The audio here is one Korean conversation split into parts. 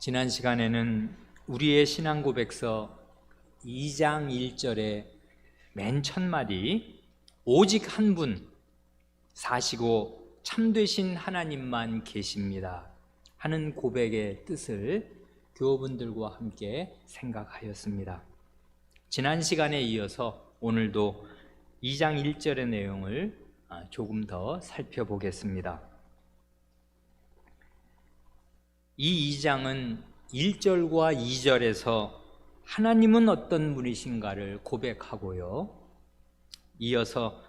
지난 시간에는 우리의 신앙 고백서 2장 1절에 맨 첫마디 오직 한 분 사시고 참되신 하나님만 계십니다 하는 고백의 뜻을 교우분들과 함께 생각하였습니다. 지난 시간에 이어서 오늘도 2장 1절의 내용을 조금 더 살펴보겠습니다. 이 2장은 1절과 2절에서 하나님은 어떤 분이신가를 고백하고요, 이어서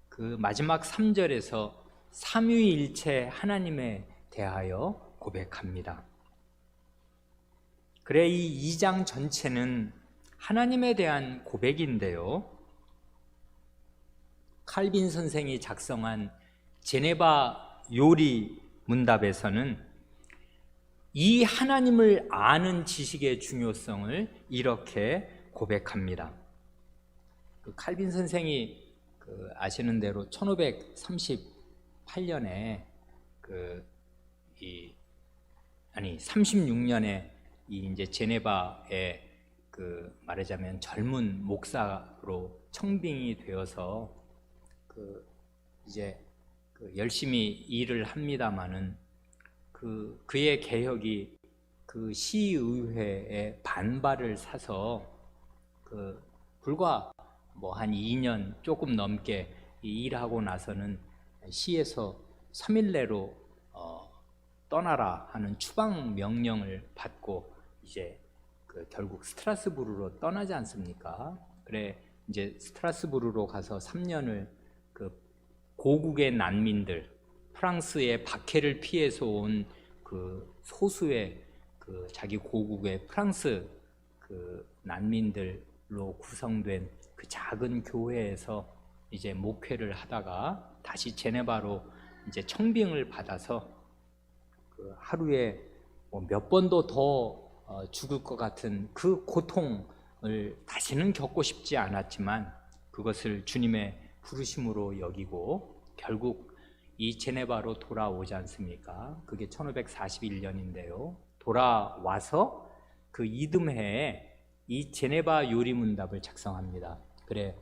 그 마지막 3절에서 삼위일체 하나님에 대하여 고백합니다. 그래, 이 2장 전체는 하나님에 대한 고백인데요, 칼빈 선생이 작성한 제네바 요리 문답에서는 이 하나님을 아는 지식의 중요성을 이렇게 고백합니다. 칼빈 선생이 아시는 대로 1538년에 36년에 이제 제네바에 말하자면 젊은 목사로 청빙이 되어서 이제 열심히 일을 합니다마는 그의 개혁이 시의회의 반발을 사서 불과 한 2년 조금 넘게 일하고 나서는 시에서 3일 내로 떠나라 하는 추방 명령을 받고 이제 결국 스트라스부르로 떠나지 않습니까? 그래, 이제 스트라스부르로 가서 3년을 고국의 난민들, 프랑스의 박해를 피해서 온 소수의 자기 고국의 프랑스 난민들로 구성된 작은 교회에서 이제 목회를 하다가 다시 제네바로 이제 청빙을 받아서 하루에 몇 번도 더 죽을 것 같은 그 고통을 다시는 겪고 싶지 않았지만 그것을 주님의 부르심으로 여기고 결국 이 제네바로 돌아오지 않습니까? 그게 1541년인데요. 돌아와서 그 이듬해에 이 제네바 요리 문답을 작성합니다. 그래,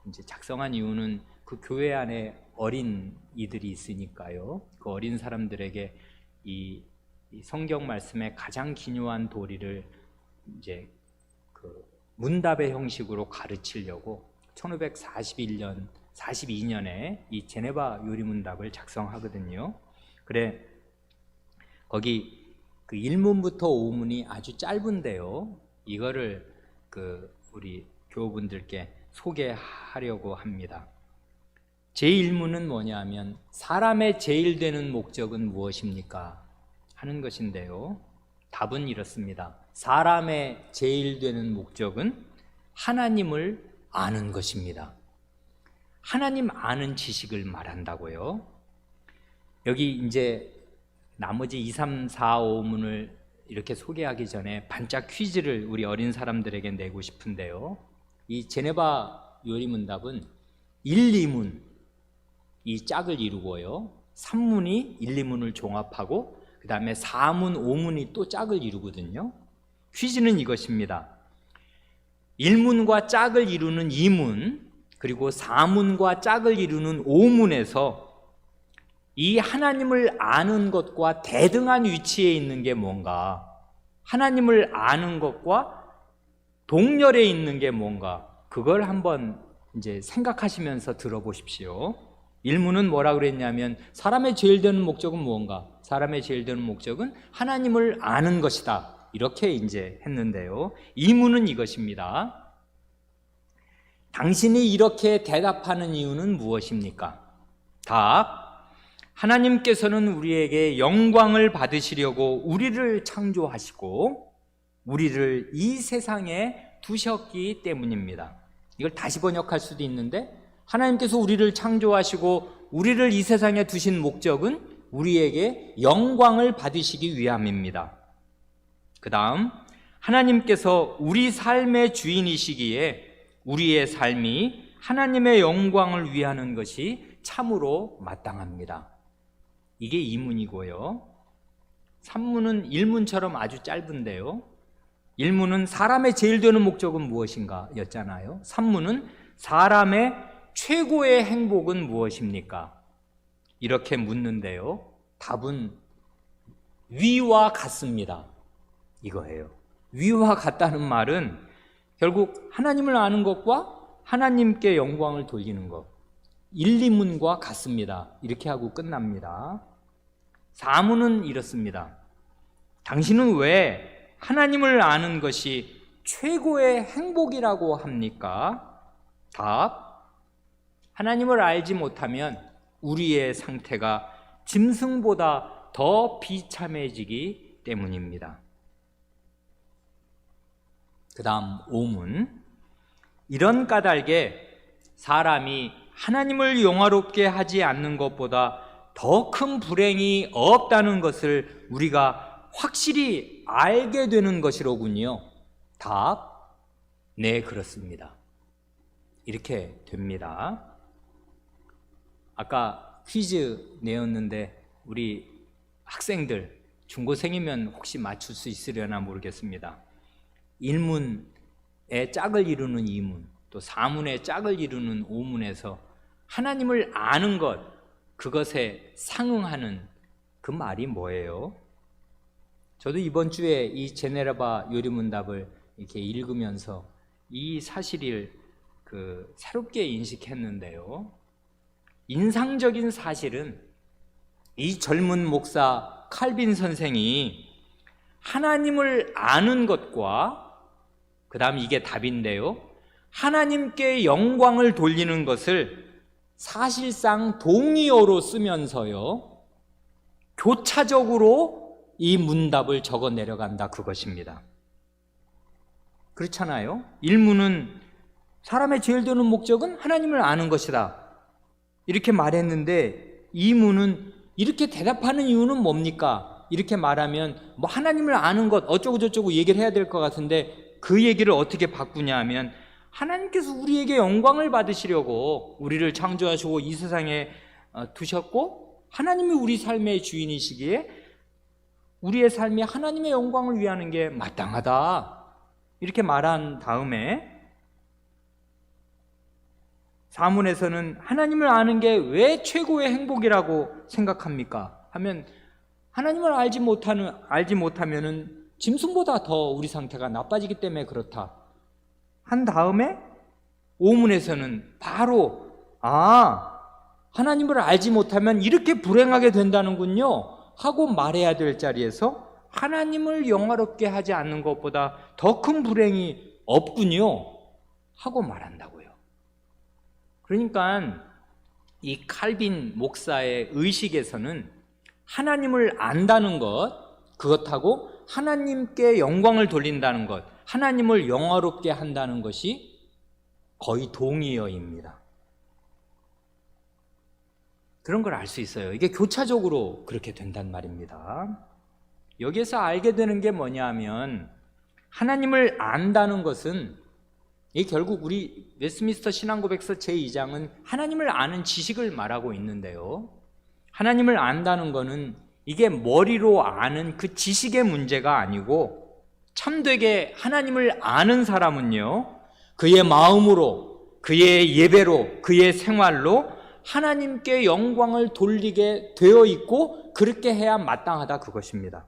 이제 작성한 이유는 그 교회 안에 어린 이들이 있으니까요. 그 어린 사람들에게 이 성경 말씀의 가장 기묘한 도리를 이제 문답의 형식으로 가르치려고 1542년에 이 제네바 요리 문답을 작성하거든요. 그래, 거기 1문부터 5문이 아주 짧은데요, 이거를 우리 교우분들께 소개하려고 합니다. 제1문은 뭐냐 하면 사람의 제일 되는 목적은 무엇입니까? 하는 것인데요, 답은 이렇습니다. 사람의 제일 되는 목적은 하나님을 아는 것입니다. 하나님 아는 지식을 말한다고요. 여기 이제 나머지 2, 3, 4, 5문을 이렇게 소개하기 전에 반짝 퀴즈를 우리 어린 사람들에게 내고 싶은데요, 이 제네바 요리 문답은 1, 2문 이 짝을 이루고요, 3문이 1, 2문을 종합하고 그 다음에 4문, 5문이 또 짝을 이루거든요. 퀴즈는 이것입니다. 1문과 짝을 이루는 2문, 그리고 4문과 짝을 이루는 5문에서 이 하나님을 아는 것과 대등한 위치에 있는 게 뭔가, 하나님을 아는 것과 동렬에 있는 게 뭔가, 그걸 한번 이제 생각하시면서 들어보십시오. 1문은 뭐라 그랬냐면 사람의 제일 되는 목적은 무언가? 사람의 제일 되는 목적은 하나님을 아는 것이다, 이렇게 이제 했는데요, 2문은 이것입니다. 당신이 이렇게 대답하는 이유는 무엇입니까? 답, 하나님께서는 우리에게 영광을 받으시려고 우리를 창조하시고 우리를 이 세상에 두셨기 때문입니다. 이걸 다시 번역할 수도 있는데, 하나님께서 우리를 창조하시고 우리를 이 세상에 두신 목적은 우리에게 영광을 받으시기 위함입니다. 그 다음, 하나님께서 우리 삶의 주인이시기에 우리의 삶이 하나님의 영광을 위하는 것이 참으로 마땅합니다. 이게 2문이고요. 산문은 일문처럼 아주 짧은데요. 일문은 사람의 제일 되는 목적은 무엇인가 였잖아요. 산문은 사람의 최고의 행복은 무엇입니까? 이렇게 묻는데요. 답은 위와 같습니다. 이거예요. 위와 같다는 말은 결국 하나님을 아는 것과 하나님께 영광을 돌리는 것, 1, 2문과 같습니다. 이렇게 하고 끝납니다. 4문은 이렇습니다. 당신은 왜 하나님을 아는 것이 최고의 행복이라고 합니까? 답, 하나님을 알지 못하면 우리의 상태가 짐승보다 더 비참해지기 때문입니다. 그 다음 5문, 이런 까닭에 사람이 하나님을 영화롭게 하지 않는 것보다 더 큰 불행이 없다는 것을 우리가 확실히 알게 되는 것이로군요. 답, 네, 그렇습니다. 이렇게 됩니다. 아까 퀴즈 내었는데 우리 학생들, 중고생이면 혹시 맞출 수 있으려나 모르겠습니다. 1문의 짝을 이루는 2문, 또 4문의 짝을 이루는 5문에서 하나님을 아는 것, 그것에 상응하는 그 말이 뭐예요? 저도 이번 주에 이 제네라바 요리문답을 이렇게 읽으면서 이 사실을 새롭게 인식했는데요. 인상적인 사실은 이 젊은 목사 칼빈 선생이 하나님을 아는 것과 그 다음 이게 답인데요. 하나님께 영광을 돌리는 것을 사실상 동의어로 쓰면서요. 교차적으로 이 문답을 적어 내려간다, 그것입니다. 그렇잖아요. 1문은 사람의 제일 되는 목적은 하나님을 아는 것이다, 이렇게 말했는데 2문은 이렇게 대답하는 이유는 뭡니까? 이렇게 말하면 뭐 하나님을 아는 것 어쩌고 저쩌고 얘기를 해야 될 것 같은데 그 얘기를 어떻게 바꾸냐 하면 하나님께서 우리에게 영광을 받으시려고 우리를 창조하시고 이 세상에 두셨고 하나님이 우리 삶의 주인이시기에 우리의 삶이 하나님의 영광을 위하는 게 마땅하다, 이렇게 말한 다음에 4문에서는 하나님을 아는 게 왜 최고의 행복이라고 생각합니까? 하면 하나님을 알지 못하면은 짐승보다 더 우리 상태가 나빠지기 때문에 그렇다 한 다음에 5문에서는 바로 하나님을 알지 못하면 이렇게 불행하게 된다는군요 하고 말해야 될 자리에서 하나님을 영화롭게 하지 않는 것보다 더 큰 불행이 없군요 하고 말한다고요. 그러니까 이 칼빈 목사의 의식에서는 하나님을 안다는 것, 그것하고 하나님께 영광을 돌린다는 것, 하나님을 영화롭게 한다는 것이 거의 동의어입니다. 그런 걸 알 수 있어요. 이게 교차적으로 그렇게 된단 말입니다. 여기에서 알게 되는 게 뭐냐 하면 하나님을 안다는 것은 이 결국 우리 웨스트민스터 신앙고백서 제2장은 하나님을 아는 지식을 말하고 있는데요. 하나님을 안다는 것은 이게 머리로 아는 그 지식의 문제가 아니고 참되게 하나님을 아는 사람은요, 그의 마음으로, 그의 예배로, 그의 생활로 하나님께 영광을 돌리게 되어 있고 그렇게 해야 마땅하다, 그것입니다.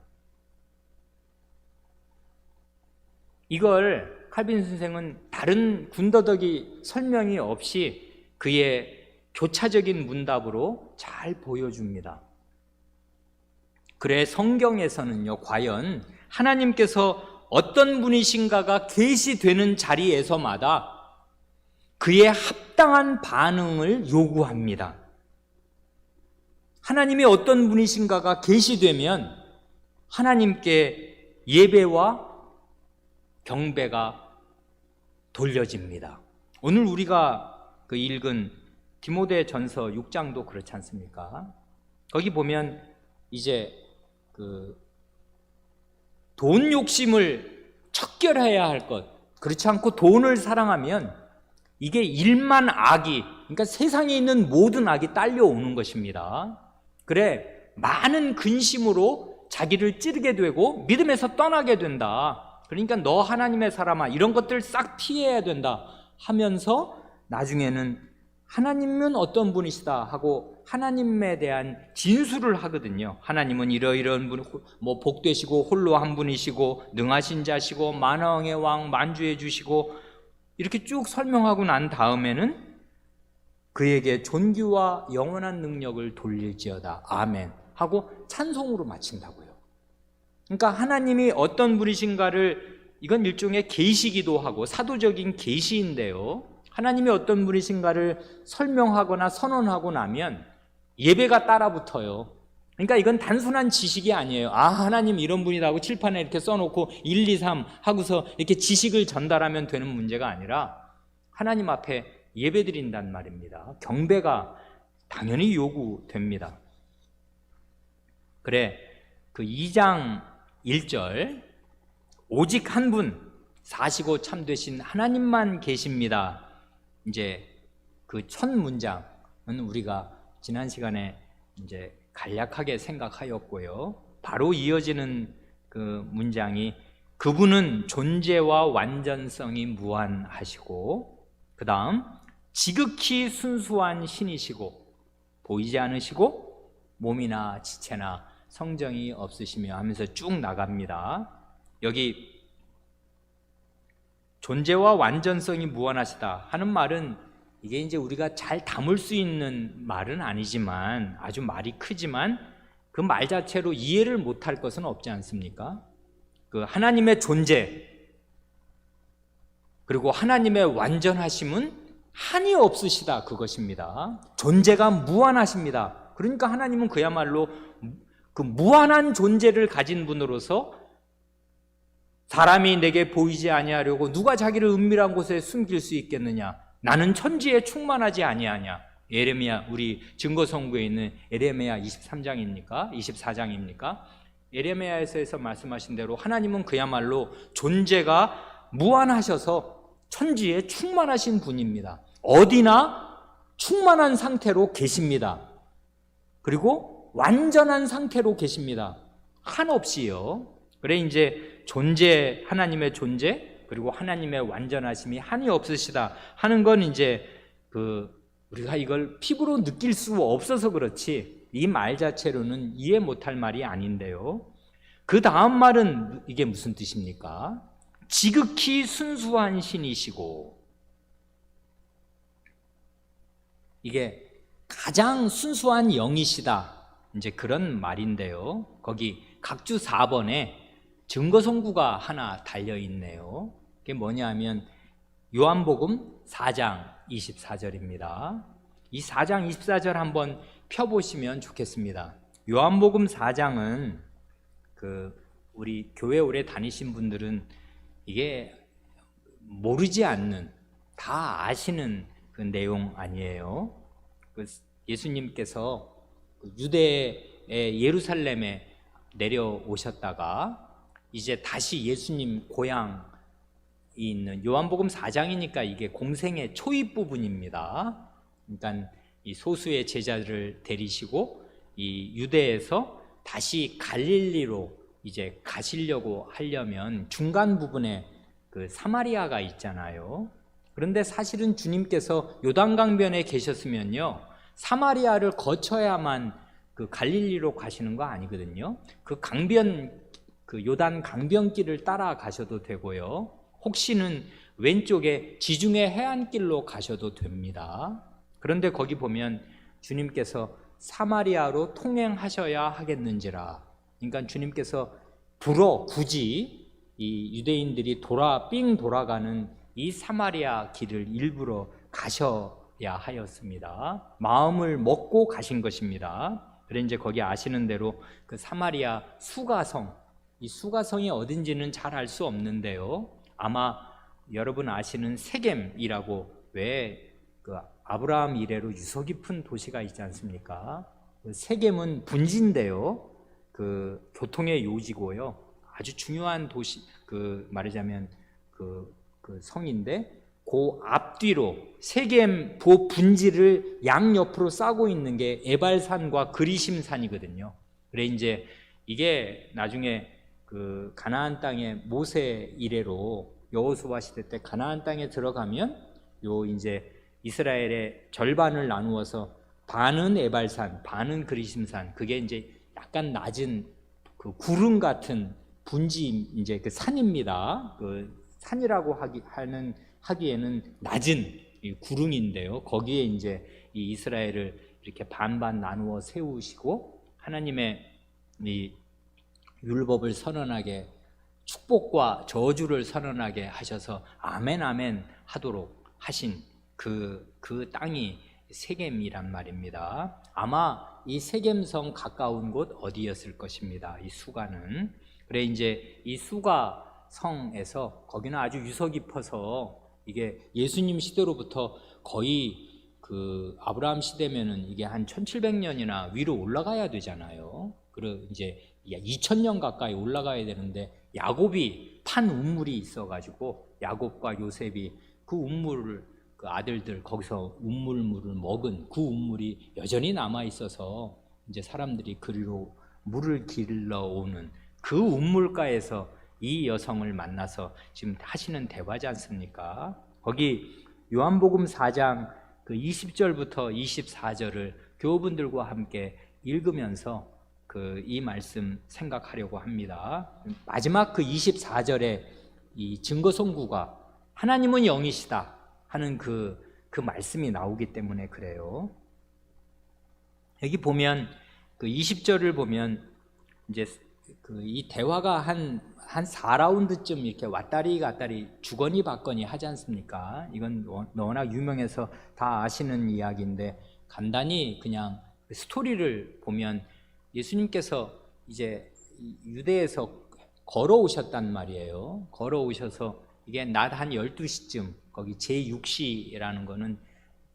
이걸 칼빈 선생은 다른 군더더기 설명이 없이 그의 교차적인 문답으로 잘 보여줍니다. 그래 성경에서는요, 과연 하나님께서 어떤 분이신가가 계시되는 자리에서마다 그의 합당한 반응을 요구합니다. 하나님이 어떤 분이신가가 계시되면 하나님께 예배와 경배가 돌려집니다. 오늘 우리가 읽은 디모데전서 6장도 그렇지 않습니까? 거기 보면 이제 돈 욕심을 척결해야 할 것, 그렇지 않고 돈을 사랑하면 이게 일만 악이, 그러니까 세상에 있는 모든 악이 딸려오는 것입니다. 그래 많은 근심으로 자기를 찌르게 되고 믿음에서 떠나게 된다. 그러니까 너 하나님의 사람아, 이런 것들 싹 피해야 된다 하면서 나중에는 하나님은 어떤 분이시다 하고 하나님에 대한 진술을 하거든요. 하나님은 이러이러한 분, 복되시고 홀로 한 분이시고 능하신 자시고 만왕의 왕, 만주해 주시고, 이렇게 쭉 설명하고 난 다음에는 그에게 존귀와 영원한 능력을 돌릴지어다 아멘 하고 찬송으로 마친다고요. 그러니까 하나님이 어떤 분이신가를, 이건 일종의 계시기도 하고 사도적인 계시인데요, 하나님이 어떤 분이신가를 설명하거나 선언하고 나면 예배가 따라붙어요. 그러니까 이건 단순한 지식이 아니에요. 아, 하나님 이런 분이다 하고 칠판에 이렇게 써놓고 1, 2, 3 하고서 이렇게 지식을 전달하면 되는 문제가 아니라 하나님 앞에 예배드린단 말입니다. 경배가 당연히 요구됩니다. 그래, 그 2장 1절 오직 한 분 사시고 참되신 하나님만 계십니다. 이제 그 첫 문장은 우리가 지난 시간에 이제 간략하게 생각하였고요. 바로 이어지는 그 문장이 그분은 존재와 완전성이 무한하시고, 그 다음 지극히 순수한 신이시고 보이지 않으시고 몸이나 지체나 성정이 없으시며 하면서 쭉 나갑니다. 여기 존재와 완전성이 무한하시다 하는 말은 이게 이제 우리가 잘 담을 수 있는 말은 아니지만, 아주 말이 크지만 그 말 자체로 이해를 못할 것은 없지 않습니까? 그 하나님의 존재 그리고 하나님의 완전하심은 한이 없으시다, 그것입니다. 존재가 무한하십니다. 그러니까 하나님은 그야말로 그 무한한 존재를 가진 분으로서 사람이 내게 보이지 아니하려고 누가 자기를 은밀한 곳에 숨길 수 있겠느냐, 나는 천지에 충만하지 아니하냐. 예레미야, 우리 증거성구에 있는 예레미야 23장입니까? 24장입니까? 예레미야에서 말씀하신 대로 하나님은 그야말로 존재가 무한하셔서 천지에 충만하신 분입니다. 어디나 충만한 상태로 계십니다. 그리고 완전한 상태로 계십니다. 한없이요. 그래, 이제 존재, 하나님의 존재 그리고 하나님의 완전하심이 한이 없으시다 하는 건 이제 우리가 이걸 피부로 느낄 수 없어서 그렇지 이 말 자체로는 이해 못할 말이 아닌데요. 그 다음 말은 이게 무슨 뜻입니까? 지극히 순수한 신이시고, 이게 가장 순수한 영이시다, 이제 그런 말인데요. 거기 각주 4번에 증거성구가 하나 달려있네요. 그게 뭐냐면 요한복음 4장 24절입니다. 이 4장 24절 한번 펴보시면 좋겠습니다. 요한복음 4장은 우리 교회 오래 다니신 분들은 이게 모르지 않는, 다 아시는 그 내용 아니에요. 예수님께서 유대의 예루살렘에 내려오셨다가 이제 다시 예수님 고향이 있는 요한복음 4장이니까 이게 공생의 초입 부분입니다. 그러니까 이 소수의 제자들을 데리시고 이 유대에서 다시 갈릴리로 이제 가시려고 하려면 중간 부분에 그 사마리아가 있잖아요. 그런데 사실은 주님께서 요단강변에 계셨으면요, 사마리아를 거쳐야만 그 갈릴리로 가시는 거 아니거든요. 그 요단 강변길을 따라가셔도 되고요, 혹시는 왼쪽에 지중해 해안길로 가셔도 됩니다. 그런데 거기 보면 주님께서 사마리아로 통행하셔야 하겠는지라, 그러니까 주님께서 굳이 이 유대인들이 삥 돌아가는 이 사마리아 길을 일부러 가셔야 하였습니다. 마음을 먹고 가신 것입니다. 그래, 이제 거기 아시는 대로 그 사마리아 수가성, 이 수가성이 어딘지는 잘 알 수 없는데요, 아마 여러분 아시는 세겜이라고, 왜 그 아브라함 이래로 유서 깊은 도시가 있지 않습니까? 그 세겜은 분지인데요, 그 교통의 요지고요, 아주 중요한 도시, 말하자면 그 성인데, 그 앞뒤로 세겜 분지를 양옆으로 싸고 있는 게 에발산과 그리심산이거든요. 그래, 이제 이게 나중에 그 가나안 땅의 모세 이래로 여호수아 시대 때 가나안 땅에 들어가면 요 이제 이스라엘의 절반을 나누어서 반은 에발산, 반은 그리심산, 그게 이제 약간 낮은 그 구름 같은 분지 이제 그 산입니다. 그 산이라고 하기에는 낮은 이 구름인데요. 거기에 이제 이 이스라엘을 이렇게 반반 나누어 세우시고 하나님의 이 율법을 선언하게, 축복과 저주를 선언하게 하셔서 아멘 아멘 하도록 하신 그 땅이 세겜이란 말입니다. 아마 이 세겜성 가까운 곳 어디였을 것입니다. 이 수가는. 그래 이제 이 수가 성에서, 거기는 아주 유서 깊어서 이게 예수님 시대로부터 거의 그 아브라함 시대면은 이게 한 1700년이나 위로 올라가야 되잖아요. 그리고 이제 2000년 가까이 올라가야 되는데 야곱이 판 운물이 있어가지고 야곱과 요셉이 그 운물을, 그 아들들 거기서 운물물을 먹은 그 운물이 여전히 남아 있어서 이제 사람들이 그리로 물을 길러 오는 그 운물가에서 이 여성을 만나서 지금 하시는 대화지 않습니까? 거기 요한복음 4장 그 20절부터 24절을 교우분들과 함께 읽으면서 이 말씀 생각하려고 합니다. 마지막 그 24절에 이 증거송구가 하나님은 영이시다 하는 그 말씀이 나오기 때문에 그래요. 여기 보면 그 20절을 보면 이제 이 대화가 한 4라운드쯤 이렇게 왔다리 갔다리 주거니 받거니 하지 않습니까? 이건 워낙 유명해서 다 아시는 이야기인데 간단히 그냥 스토리를 보면 예수님께서 이제 유대에서 걸어오셨단 말이에요. 걸어오셔서 이게 낮 한 12시쯤, 거기 제6시라는 거는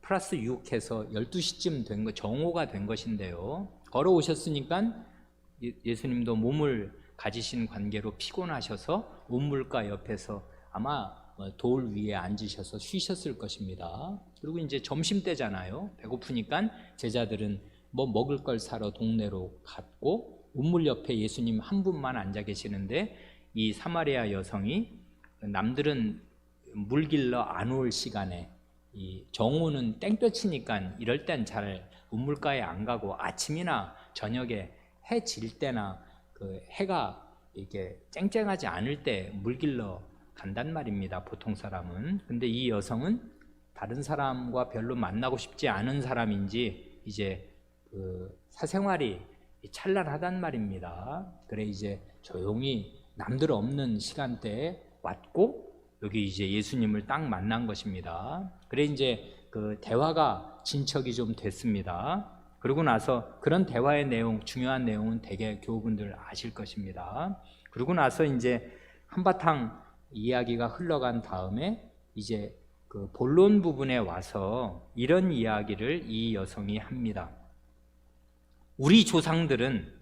플러스 6해서 12시쯤 된 거, 정오가 된 것인데요. 걸어오셨으니까 예수님도 몸을 가지신 관계로 피곤하셔서 운물가 옆에서 아마 돌 위에 앉으셔서 쉬셨을 것입니다. 그리고 이제 점심때잖아요. 배고프니까 제자들은 뭐 먹을 걸 사러 동네로 갔고 운물 옆에 예수님 한 분만 앉아 계시는데 이 사마리아 여성이 남들은 물 길러 안 올 시간에 이 정오는 땡볕이니까 이럴 땐 잘 운물가에 안 가고 아침이나 저녁에 해 질 때나 그 해가 이렇게 쨍쨍하지 않을 때 물 길러 간단 말입니다. 보통 사람은. 근데 이 여성은 다른 사람과 별로 만나고 싶지 않은 사람인지 이제 그 사생활이 찬란하단 말입니다. 그래 이제 조용히 남들 없는 시간대에 왔고 여기 이제 예수님을 딱 만난 것입니다. 그래 이제 그 대화가 진척이 좀 됐습니다. 그러고 나서 그런 대화의 내용, 중요한 내용은 대개 교우분들 아실 것입니다. 그러고 나서 이제 한바탕 이야기가 흘러간 다음에 이제 그 본론 부분에 와서 이런 이야기를 이 여성이 합니다. 우리 조상들은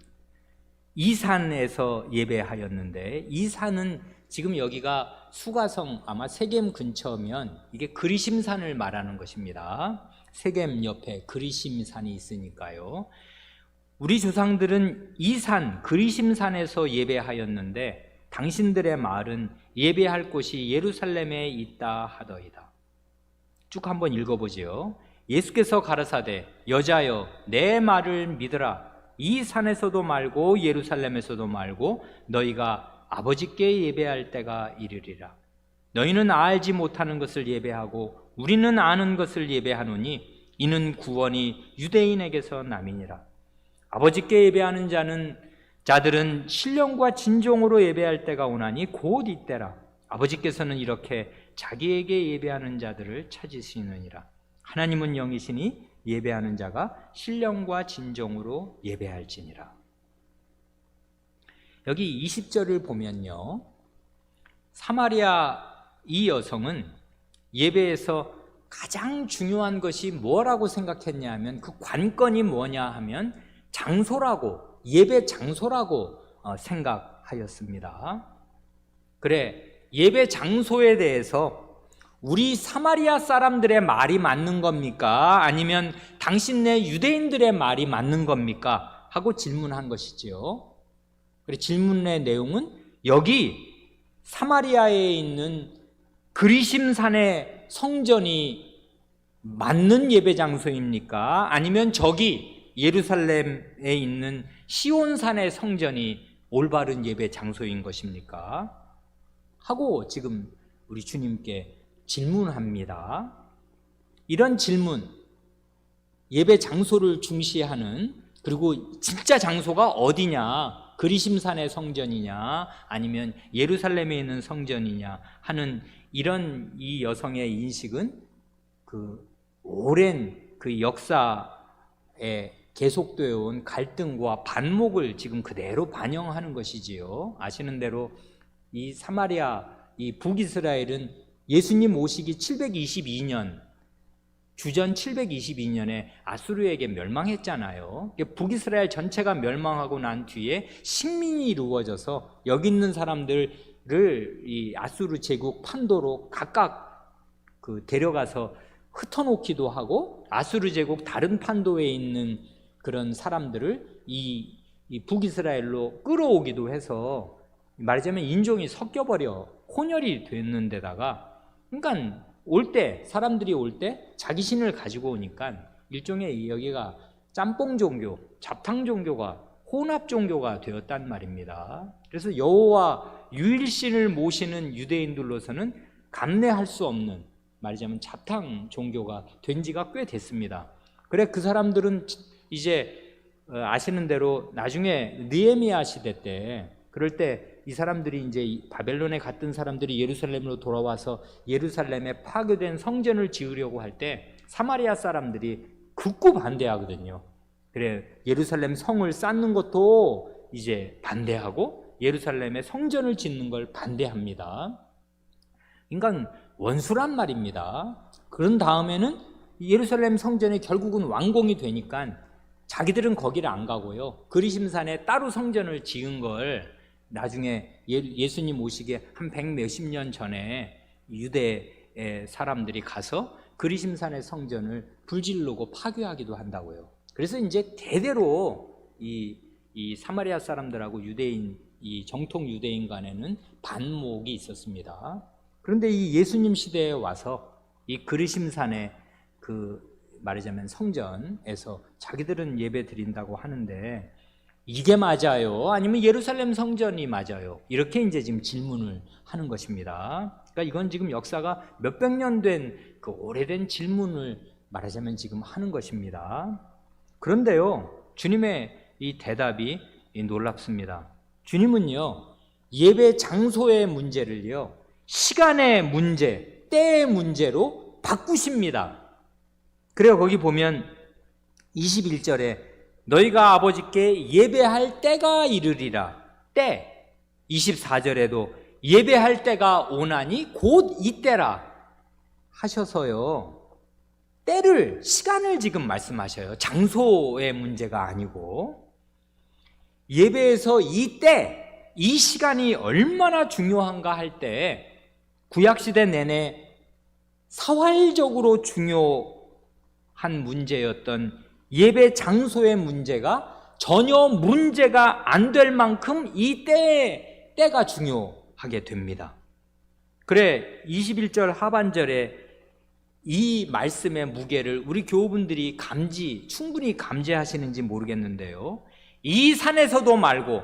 이 산에서 예배하였는데, 이 산은 지금 여기가 수가성 아마 세겜 근처면 이게 그리심산을 말하는 것입니다. 세겜 옆에 그리심산이 있으니까요. 우리 조상들은 이 산 그리심산에서 예배하였는데 당신들의 말은 예배할 곳이 예루살렘에 있다 하더이다. 쭉 한번 읽어보지요. 예수께서 가라사대 여자여 내 말을 믿으라. 이 산에서도 말고 예루살렘에서도 말고 너희가 아버지께 예배할 때가 이르리라. 너희는 알지 못하는 것을 예배하고 우리는 아는 것을 예배하노니 이는 구원이 유대인에게서 남이니라. 아버지께 예배하는 자들은 신령과 진정으로 예배할 때가 오나니 곧 이때라. 아버지께서는 이렇게 자기에게 예배하는 자들을 찾으시느니라. 하나님은 영이시니 예배하는 자가 신령과 진정으로 예배할지니라. 여기 20절을 보면요, 사마리아 이 여성은 예배에서 가장 중요한 것이 뭐라고 생각했냐 면 그 관건이 뭐냐 하면 장소라고, 예배 장소라고 생각하였습니다. 그래, 예배 장소에 대해서 우리 사마리아 사람들의 말이 맞는 겁니까? 아니면 당신네 유대인들의 말이 맞는 겁니까? 하고 질문한 것이지요. 그리고 질문의 내용은 여기 사마리아에 있는 그리심산의 성전이 맞는 예배 장소입니까? 아니면 저기 예루살렘에 있는 시온산의 성전이 올바른 예배 장소인 것입니까? 하고 지금 우리 주님께 질문합니다. 이런 질문, 예배 장소를 중시하는, 그리고 진짜 장소가 어디냐, 그리심산의 성전이냐 아니면 예루살렘에 있는 성전이냐 하는 이런 이 여성의 인식은 그 오랜 그 역사에 계속되어 온 갈등과 반목을 지금 그대로 반영하는 것이지요. 아시는 대로 이 사마리아, 이 북이스라엘은 예수님 오시기 722년, 주전 722년에 아수르에게 멸망했잖아요. 북이스라엘 전체가 멸망하고 난 뒤에 식민이 이루어져서 여기 있는 사람들을 이 아수르 제국 판도로 각각 그 데려가서 흩어놓기도 하고, 아수르 제국 다른 판도에 있는 그런 사람들을 이 북이스라엘로 끌어오기도 해서 말하자면 인종이 섞여버려 혼혈이 됐는 데다가, 그러니까 사람들이 올 때 자기 신을 가지고 오니까 일종의 여기가 짬뽕 종교, 잡탕 종교가 혼합 종교가 되었단 말입니다. 그래서 여호와 유일신을 모시는 유대인들로서는 감내할 수 없는, 말하자면 잡탕 종교가 된 지가 꽤 됐습니다. 그래 그 사람들은 이제 아시는 대로 나중에 느헤미야 시대 때, 그럴 때 이 사람들이 이제 바벨론에 갔던 사람들이 예루살렘으로 돌아와서 예루살렘에 파괴된 성전을 지으려고 할 때 사마리아 사람들이 극구 반대하거든요. 그래 예루살렘 성을 쌓는 것도 이제 반대하고 예루살렘에 성전을 짓는 걸 반대합니다. 그러니까 원수란 말입니다. 그런 다음에는 예루살렘 성전이 결국은 완공이 되니까 자기들은 거기를 안 가고요, 그리심산에 따로 성전을 지은 걸 나중에 예수님 오시기 한 100몇십 년 전에 유대 사람들이 가서 그리심산의 성전을 불질르고 파괴하기도 한다고요. 그래서 이제 대대로 이 사마리아 사람들하고 유대인, 이 정통 유대인 간에는 반목이 있었습니다. 그런데 이 예수님 시대에 와서 이 그리심산의 그 말하자면 성전에서 자기들은 예배 드린다고 하는데 이게 맞아요? 아니면 예루살렘 성전이 맞아요? 이렇게 이제 지금 질문을 하는 것입니다. 그러니까 이건 지금 역사가 몇백 년 된 그 오래된 질문을 말하자면 지금 하는 것입니다. 그런데요, 주님의 이 대답이 놀랍습니다. 주님은요, 예배 장소의 문제를요, 시간의 문제, 때의 문제로 바꾸십니다. 그래요, 거기 보면 21절에 너희가 아버지께 예배할 때가 이르리라. 때. 24절에도 예배할 때가 오나니 곧 이때라 하셔서요, 때를, 시간을 지금 말씀하셔요. 장소의 문제가 아니고. 예배에서 이 때, 이 시간이 얼마나 중요한가 할 때 구약시대 내내 사활적으로 중요한 문제였던 예배 장소의 문제가 전혀 문제가 안 될 만큼 이 때가 중요하게 됩니다. 그래 21절 하반절에 이 말씀의 무게를 우리 교우분들이 충분히 감지하시는지 모르겠는데요, 이 산에서도 말고,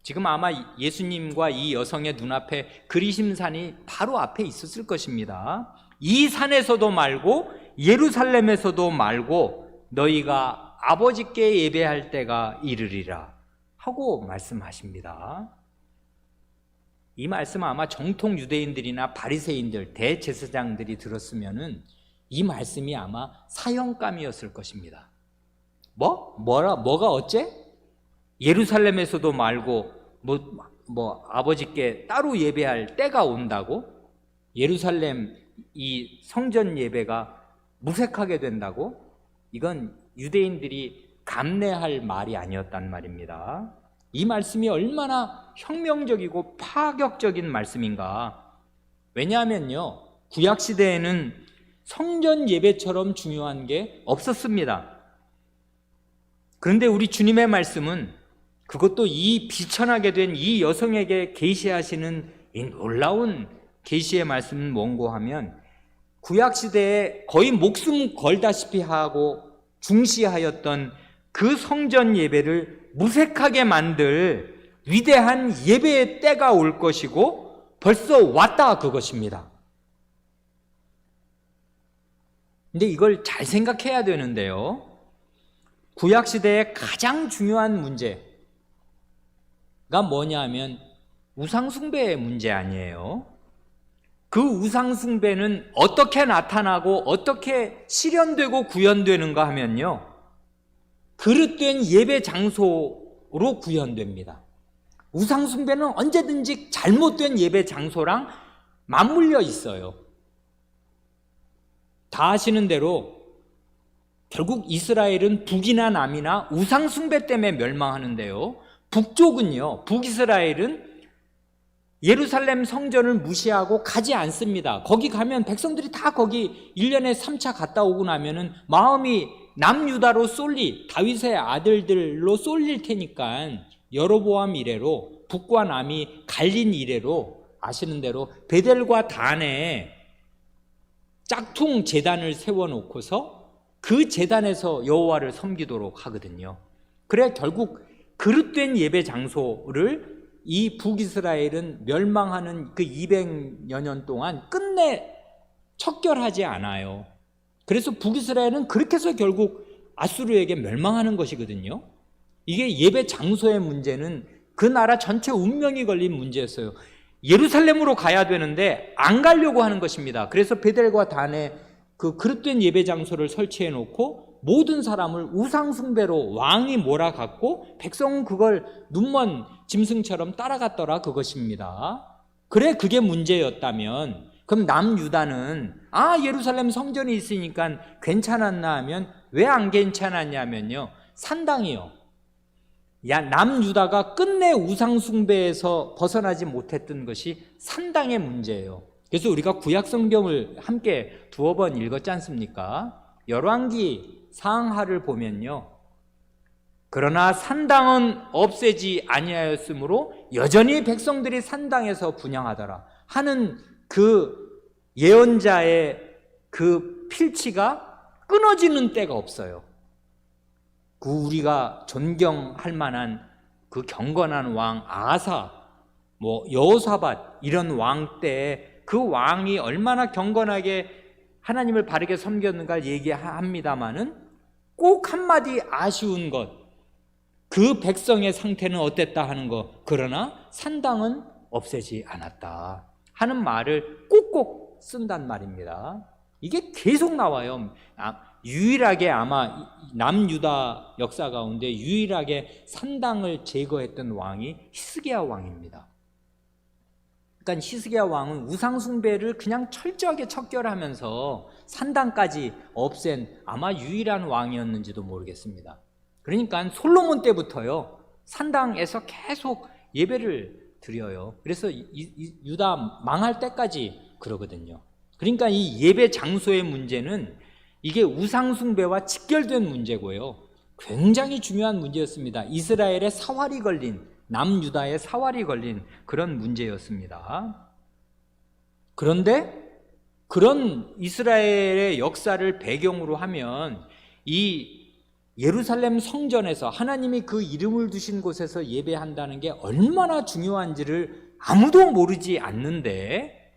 지금 아마 예수님과 이 여성의 눈앞에 그리심산이 바로 앞에 있었을 것입니다. 이 산에서도 말고 예루살렘에서도 말고 너희가 아버지께 예배할 때가 이르리라 하고 말씀하십니다. 이 말씀은 아마 정통 유대인들이나 바리새인들, 대제사장들이 들었으면은 이 말씀이 아마 사형감이었을 것입니다. 뭐가 어째? 예루살렘에서도 말고 아버지께 따로 예배할 때가 온다고? 예루살렘 이 성전 예배가 무색하게 된다고? 이건 유대인들이 감내할 말이 아니었단 말입니다. 이 말씀이 얼마나 혁명적이고 파격적인 말씀인가. 왜냐하면요, 구약시대에는 성전 예배처럼 중요한 게 없었습니다. 그런데 우리 주님의 말씀은 그것도 이 비천하게 된 이 여성에게 계시하시는 이 놀라운 계시의 말씀은 뭔고 하면, 구약시대에 거의 목숨 걸다시피 하고 중시하였던 그 성전 예배를 무색하게 만들 위대한 예배의 때가 올 것이고 벌써 왔다, 그것입니다. 근데 이걸 잘 생각해야 되는데요, 구약시대의 가장 중요한 문제가 뭐냐 하면 우상숭배의 문제 아니에요. 그 우상숭배는 어떻게 나타나고 어떻게 실현되고 구현되는가 하면요, 그릇된 예배 장소로 구현됩니다. 우상숭배는 언제든지 잘못된 예배 장소랑 맞물려 있어요. 다 아시는 대로 결국 이스라엘은 북이나 남이나 우상숭배 때문에 멸망하는데요, 북쪽은요, 북이스라엘은 예루살렘 성전을 무시하고 가지 않습니다. 거기 가면 백성들이 다 거기 1년에 3차 갔다 오고 나면은 마음이 남유다로 쏠리, 다윗의 아들들로 쏠릴 테니까 여로보암 이래로, 북과 남이 갈린 이래로 아시는 대로 베델과 단에 짝퉁 제단을 세워놓고서 그 제단에서 여호와를 섬기도록 하거든요. 그래 결국 그릇된 예배 장소를 이 북이스라엘은 멸망하는 그 200여 년 동안 끝내 척결하지 않아요. 그래서 북이스라엘은 그렇게 해서 결국 아수르에게 멸망하는 것이거든요. 이게 예배 장소의 문제는 그 나라 전체 운명이 걸린 문제였어요. 예루살렘으로 가야 되는데 안 가려고 하는 것입니다. 그래서 베델과 단에 그 그릇된 예배 장소를 설치해 놓고 모든 사람을 우상숭배로 왕이 몰아갔고 백성은 그걸 눈먼 짐승처럼 따라갔더라, 그것입니다. 그래, 그게 문제였다면 그럼 남유다는 예루살렘 성전이 있으니까 괜찮았나 하면 왜 안 괜찮았냐면요, 산당이요. 남유다가 끝내 우상숭배에서 벗어나지 못했던 것이 산당의 문제예요. 그래서 우리가 구약성경을 함께 두어 번 읽었지 않습니까? 열왕기 상하를 보면요, 그러나 산당은 없애지 아니하였으므로 여전히 백성들이 산당에서 분향하더라 하는 그 예언자의 그 필치가 끊어지는 때가 없어요. 그 우리가 존경할 만한 그 경건한 왕 아사, 여호사밧 이런 왕 때 그 왕이 얼마나 경건하게 하나님을 바르게 섬겼는가 얘기합니다마는 꼭 한마디 아쉬운 것, 그 백성의 상태는 어땠다 하는 것, 그러나 산당은 없애지 않았다 하는 말을 꼭꼭 쓴단 말입니다. 이게 계속 나와요. 유일하게 아마 남유다 역사 가운데 유일하게 산당을 제거했던 왕이 히스기야 왕입니다. 그러니까 히스기야 왕은 우상숭배를 그냥 철저하게 척결하면서 산당까지 없앤 아마 유일한 왕이었는지도 모르겠습니다. 그러니까 솔로몬 때부터요, 산당에서 계속 예배를 드려요. 그래서 유다 망할 때까지 그러거든요. 그러니까 이 예배 장소의 문제는 이게 우상숭배와 직결된 문제고요, 굉장히 중요한 문제였습니다. 이스라엘의 사활이 걸린, 남유다의 사활이 걸린 그런 문제였습니다. 그런데 그런 이스라엘의 역사를 배경으로 하면 이 예루살렘 성전에서 하나님이 그 이름을 두신 곳에서 예배한다는 게 얼마나 중요한지를 아무도 모르지 않는데,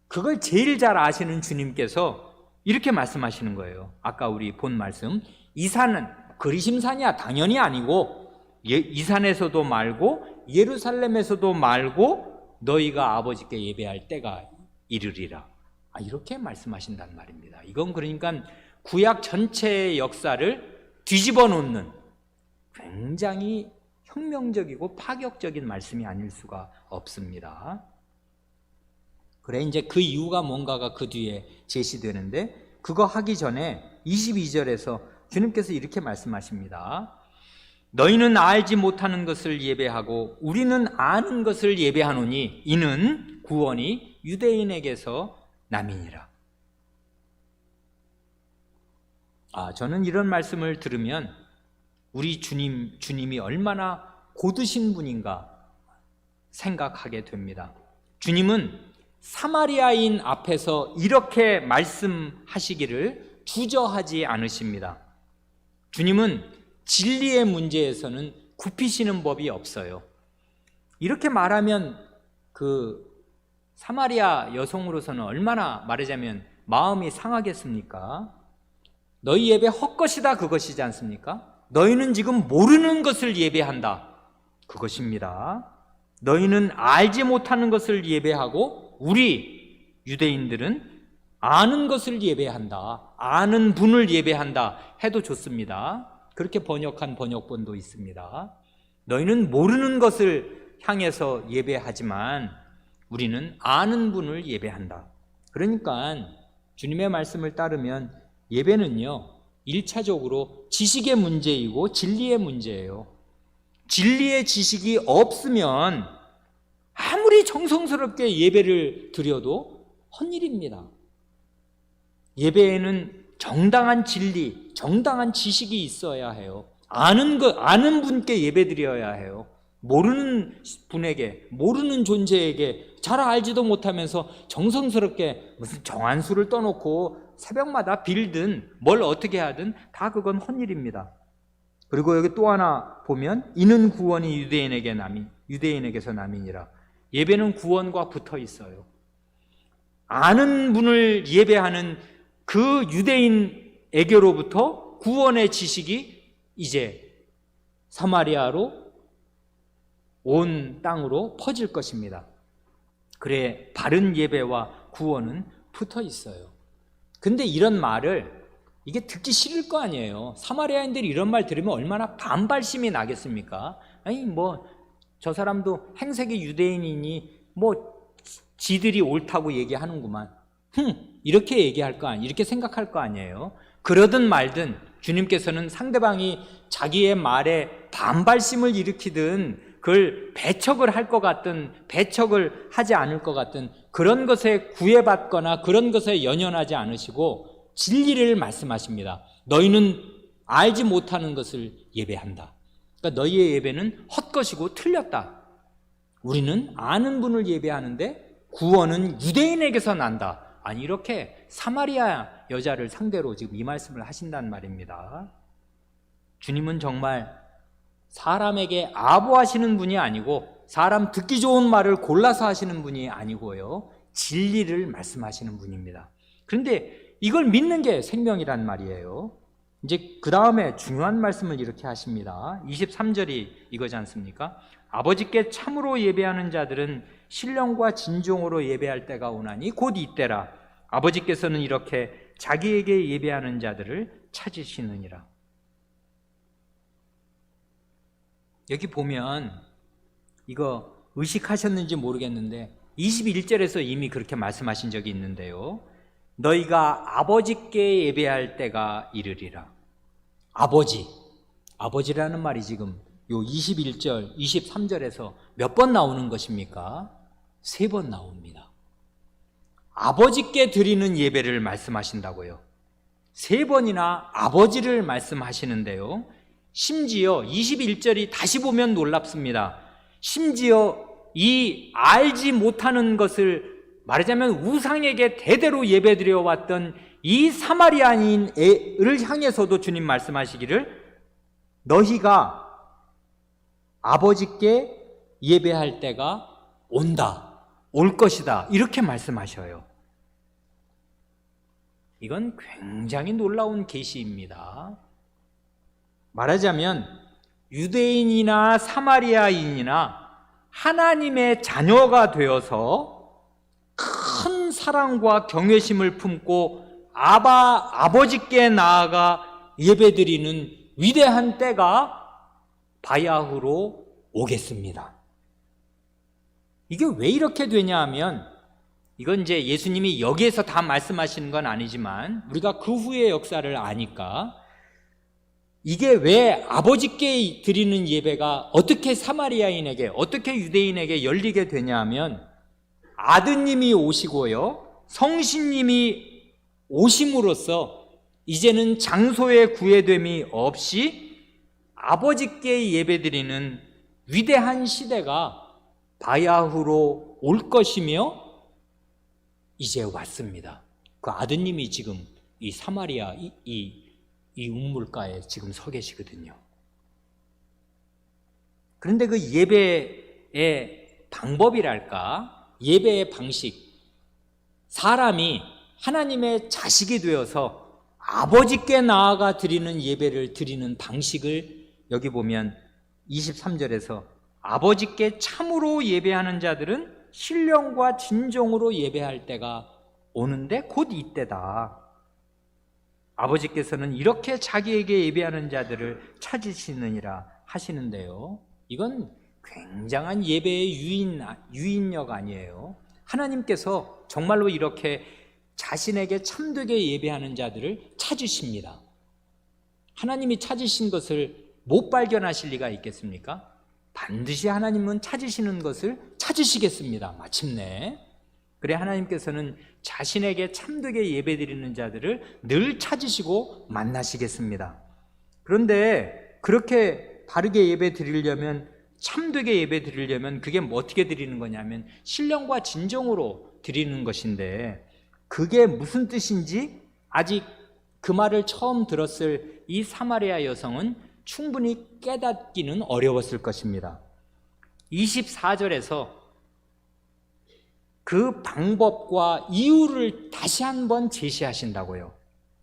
그걸 제일 잘 아시는 주님께서 이렇게 말씀하시는 거예요. 아까 우리 본 말씀, 이 산은 그리심산이야 당연히 아니고 이 산에서도 말고 예루살렘에서도 말고 너희가 아버지께 예배할 때가 이르리라, 이렇게 말씀하신단 말입니다. 이건 그러니까 구약 전체의 역사를 뒤집어 놓는 굉장히 혁명적이고 파격적인 말씀이 아닐 수가 없습니다. 그래, 이제 그 이유가 뭔가가 그 뒤에 제시되는데, 그거 하기 전에 22절에서 주님께서 이렇게 말씀하십니다. 너희는 알지 못하는 것을 예배하고 우리는 아는 것을 예배하노니 이는 구원이 유대인에게서 남이니라. 저는 이런 말씀을 들으면 우리 주님이 얼마나 고드신 분인가 생각하게 됩니다. 주님은 사마리아인 앞에서 이렇게 말씀하시기를 주저하지 않으십니다. 주님은 진리의 문제에서는 굽히시는 법이 없어요. 이렇게 말하면 그 사마리아 여성으로서는 얼마나 말하자면 마음이 상하겠습니까? 너희 예배 헛것이다 그것이지 않습니까? 너희는 지금 모르는 것을 예배한다 그것입니다. 너희는 알지 못하는 것을 예배하고 우리 유대인들은 아는 것을 예배한다, 아는 분을 예배한다 해도 좋습니다. 그렇게 번역한 번역본도 있습니다. 너희는 모르는 것을 향해서 예배하지만 우리는 아는 분을 예배한다. 그러니까 주님의 말씀을 따르면 예배는요 1차적으로 지식의 문제이고 진리의 문제예요. 진리의 지식이 없으면 아무리 정성스럽게 예배를 드려도 헛일입니다. 예배에는 정당한 진리, 정당한 지식이 있어야 해요. 아는 분께 예배 드려야 해요. 모르는 분에게, 모르는 존재에게 잘 알지도 못하면서 정성스럽게 무슨 정한수를 떠놓고 새벽마다 빌든 뭘 어떻게 하든 다 그건 헛일입니다. 그리고 여기 또 하나 보면 이는 구원이 유대인에게서 남이니라. 예배는 구원과 붙어 있어요. 아는 분을 예배하는 그 유대인에게로부터 구원의 지식이 이제 사마리아로 온 땅으로 퍼질 것입니다. 그래 바른 예배와 구원은 붙어 있어요. 근데 이런 말을 이게 듣기 싫을 거 아니에요. 사마리아인들이 이런 말 들으면 얼마나 반발심이 나겠습니까? 아니 뭐 저 사람도 행색이 유대인이니 뭐 지들이 옳다고 얘기하는구만. 이렇게 얘기할 거 아니에요. 이렇게 생각할 거 아니에요. 그러든 말든 주님께서는 상대방이 자기의 말에 반발심을 일으키든 그걸 배척을 할 것 같든 배척을 하지 않을 것 같든 그런 것에 구애받거나 그런 것에 연연하지 않으시고 진리를 말씀하십니다. 너희는 알지 못하는 것을 예배한다. 그러니까 너희의 예배는 헛것이고 틀렸다. 우리는 아는 분을 예배하는데 구원은 유대인에게서 난다. 아니 이렇게 사마리아 여자를 상대로 지금 이 말씀을 하신단 말입니다. 주님은 정말 사람에게 아부하시는 분이 아니고 사람 듣기 좋은 말을 골라서 하시는 분이 아니고요 진리를 말씀하시는 분입니다. 그런데 이걸 믿는 게 생명이란 말이에요. 이제 그 다음에 중요한 말씀을 이렇게 하십니다. 23절이 이거지 않습니까? 아버지께 참으로 예배하는 자들은 신령과 진정으로 예배할 때가 오나니 곧 이때라. 아버지께서는 이렇게 자기에게 예배하는 자들을 찾으시느니라. 여기 보면 이거 의식하셨는지 모르겠는데 21절에서 이미 그렇게 말씀하신 적이 있는데요. 너희가 아버지께 예배할 때가 이르리라. 아버지라는 말이 지금 요 21절, 23절에서 몇 번 나오는 것입니까? 3번 나옵니다. 아버지께 드리는 예배를 말씀하신다고요. 3번이나 아버지를 말씀하시는데요. 심지어 21절이 다시 보면 놀랍습니다. 심지어 이 알지 못하는 것을 말하자면 우상에게 대대로 예배드려 왔던 이 사마리아인을 향해서도 주님 말씀하시기를 너희가 아버지께 예배할 때가 온다, 올 것이다 이렇게 말씀하셔요. 이건 굉장히 놀라운 계시입니다. 말하자면 유대인이나 사마리아인이나 하나님의 자녀가 되어서 큰 사랑과 경외심을 품고 아버지께 나아가 예배드리는 위대한 때가 바야흐로 오겠습니다. 이게 왜 이렇게 되냐 하면 이건 이제 예수님이 여기에서 다 말씀하시는 건 아니지만 우리가 그 후의 역사를 아니까 이게 왜 아버지께 드리는 예배가 어떻게 사마리아인에게 어떻게 유대인에게 열리게 되냐 하면 아드님이 오시고요 성신님이 오심으로써 이제는 장소의 구애됨이 없이 아버지께 예배드리는 위대한 시대가 바야흐로 올 것이며 이제 왔습니다. 그 아드님이 지금 이 사마리아 이 우물가에 지금 서 계시거든요. 그런데 그 예배의 방법이랄까, 예배의 방식, 사람이 하나님의 자식이 되어서 아버지께 나아가 드리는 예배를 드리는 방식을 여기 보면 23절에서 아버지께 참으로 예배하는 자들은 신령과 진정으로 예배할 때가 오는데 곧 이때다. 아버지께서는 이렇게 자기에게 예배하는 자들을 찾으시느니라 하시는데요, 이건 굉장한 예배의 유인력 아니에요. 하나님께서 정말로 이렇게 자신에게 참되게 예배하는 자들을 찾으십니다. 하나님이 찾으신 것을 못 발견하실 리가 있겠습니까? 반드시 하나님은 찾으시는 것을 찾으시겠습니다. 마침내. 그래 하나님께서는 자신에게 참되게 예배드리는 자들을 늘 찾으시고 만나시겠습니다. 그런데 그렇게 바르게 예배 드리려면, 참되게 예배 드리려면 그게 어떻게 드리는 거냐면 신령과 진정으로 드리는 것인데, 그게 무슨 뜻인지 아직 그 말을 처음 들었을 이 사마리아 여성은 충분히 깨닫기는 어려웠을 것입니다. 24절에서 그 방법과 이유를 다시 한번 제시하신다고요.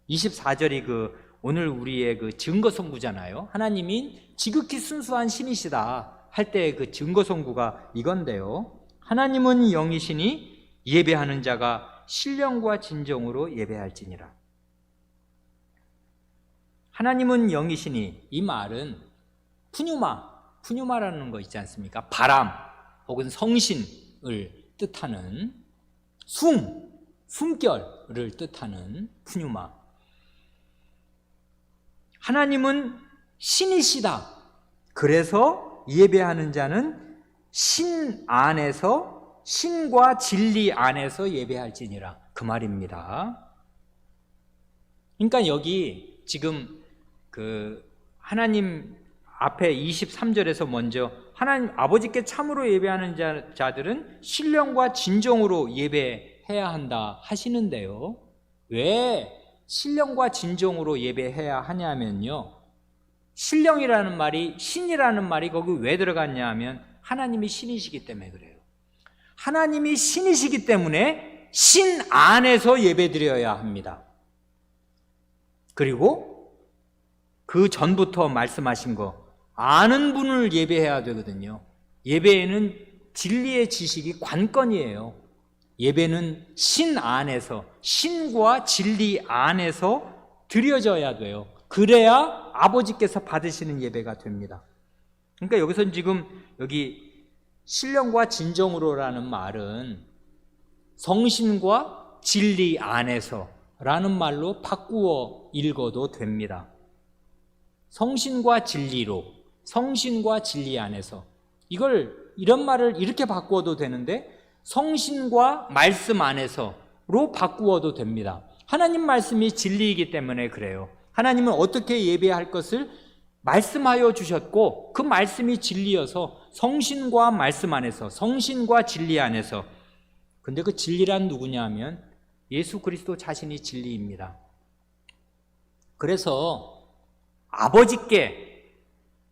24절이 오늘 우리의 증거 선구잖아요. 하나님이 지극히 순수한 신이시다 할 때 그 증거 선구가 이건데요. 하나님은 영이시니 예배하는 자가 신령과 진정으로 예배할지니라. 하나님은 영이시니, 이 말은 푸뉴마라는 거 있지 않습니까? 바람 혹은 성신을 뜻하는, 숨결을 뜻하는 푸뉴마. 하나님은 신이시다. 그래서 예배하는 자는 신 안에서, 신과 진리 안에서 예배할지니라, 그 말입니다. 그러니까 여기 지금 하나님 앞에 23절에서 먼저 하나님 아버지께 참으로 예배하는 자들은 신령과 진정으로 예배해야 한다 하시는데요, 왜 신령과 진정으로 예배해야 하냐면요, 신령이라는 말이, 신이라는 말이 거기 왜 들어갔냐 하면 하나님이 신이시기 때문에 그래요. 하나님이 신이시기 때문에 신 안에서 예배드려야 합니다. 그리고 그 전부터 말씀하신 거, 아는 분을 예배해야 되거든요. 예배에는 진리의 지식이 관건이에요. 예배는 신 안에서, 신과 진리 안에서 드려져야 돼요. 그래야 아버지께서 받으시는 예배가 됩니다. 그러니까 여기서 지금 여기 신령과 진정으로라는 말은 성신과 진리 안에서 라는 말로 바꾸어 읽어도 됩니다. 성신과 진리로, 성신과 진리 안에서, 이런 말을 이렇게 바꾸어도 되는데 성신과 말씀 안에서로 바꾸어도 됩니다. 하나님 말씀이 진리이기 때문에 그래요. 하나님은 어떻게 예배할 것을 말씀하여 주셨고 그 말씀이 진리여서 성신과 말씀 안에서, 성신과 진리 안에서. 근데 그 진리란 누구냐 하면 예수 그리스도 자신이 진리입니다. 그래서 아버지께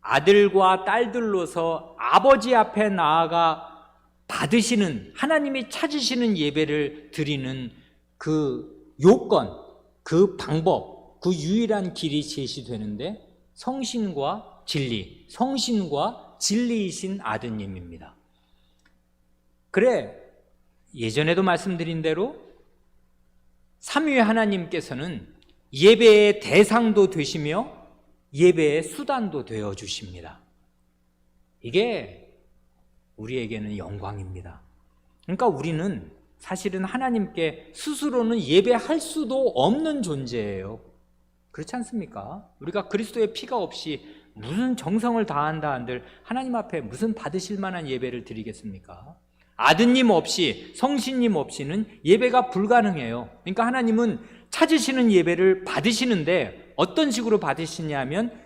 아들과 딸들로서 아버지 앞에 나아가 받으시는, 하나님이 찾으시는 예배를 드리는 그 요건, 그 방법, 그 유일한 길이 제시되는데 성신과 진리, 성신과 진리이신 아드님입니다. 그래, 예전에도 말씀드린 대로 삼위의 하나님께서는 예배의 대상도 되시며 예배의 수단도 되어 주십니다. 이게 우리에게는 영광입니다. 그러니까 우리는 사실은 하나님께 스스로는 예배할 수도 없는 존재예요. 그렇지 않습니까? 우리가 그리스도의 피가 없이 무슨 정성을 다한다 한들 하나님 앞에 무슨 받으실 만한 예배를 드리겠습니까? 아드님 없이, 성신님 없이는 예배가 불가능해요. 그러니까 하나님은 찾으시는 예배를 받으시는데 어떤 식으로 받으시냐면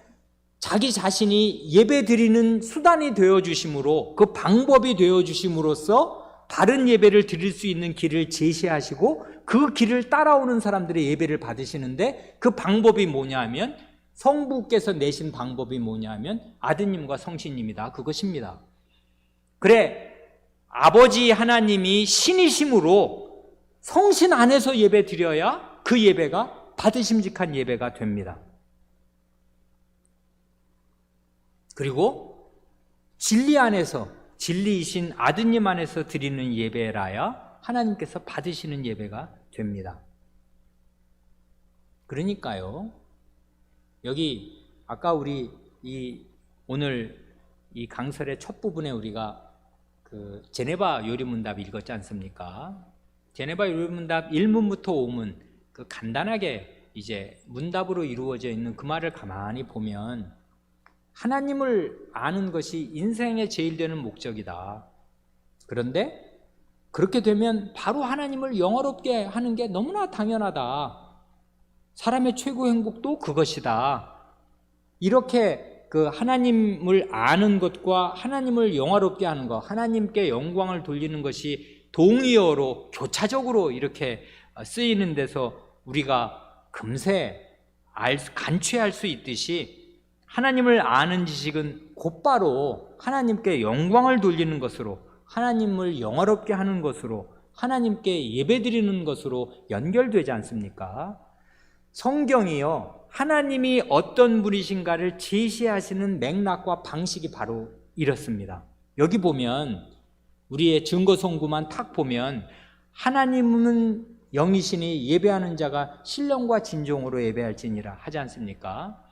자기 자신이 예배 드리는 수단이 되어주심으로, 그 방법이 되어주심으로써 바른 예배를 드릴 수 있는 길을 제시하시고 그 길을 따라오는 사람들의 예배를 받으시는데, 그 방법이 뭐냐 하면, 성부께서 내신 방법이 뭐냐 하면 아드님과 성신님이다, 그것입니다. 그래, 아버지 하나님이 신이심으로 성신 안에서 예배 드려야 그 예배가 받으심직한 예배가 됩니다. 그리고 진리 안에서, 진리이신 아드님 안에서 드리는 예배라야 하나님께서 받으시는 예배가 됩니다. 그러니까요, 여기 아까 우리 오늘 이 강설의 첫 부분에 우리가 그 제네바 요리문답 읽었지 않습니까? 제네바 요리문답 1문부터 5문, 그 간단하게 이제 문답으로 이루어져 있는 그 말을 가만히 보면, 하나님을 아는 것이 인생의 제일 되는 목적이다. 그런데 그렇게 되면 바로 하나님을 영화롭게 하는 게 너무나 당연하다. 사람의 최고 행복도 그것이다. 이렇게 그 하나님을 아는 것과 하나님을 영화롭게 하는 것, 하나님께 영광을 돌리는 것이 동의어로 교차적으로 이렇게 쓰이는 데서 우리가 금세 간취할 수 있듯이, 하나님을 아는 지식은 곧바로 하나님께 영광을 돌리는 것으로, 하나님을 영화롭게 하는 것으로, 하나님께 예배드리는 것으로 연결되지 않습니까? 성경이요, 하나님이 어떤 분이신가를 제시하시는 맥락과 방식이 바로 이렇습니다. 여기 보면, 우리의 증거성구만 탁 보면, 하나님은 영이시니 예배하는 자가 신령과 진정으로 예배할지니라 하지 않습니까?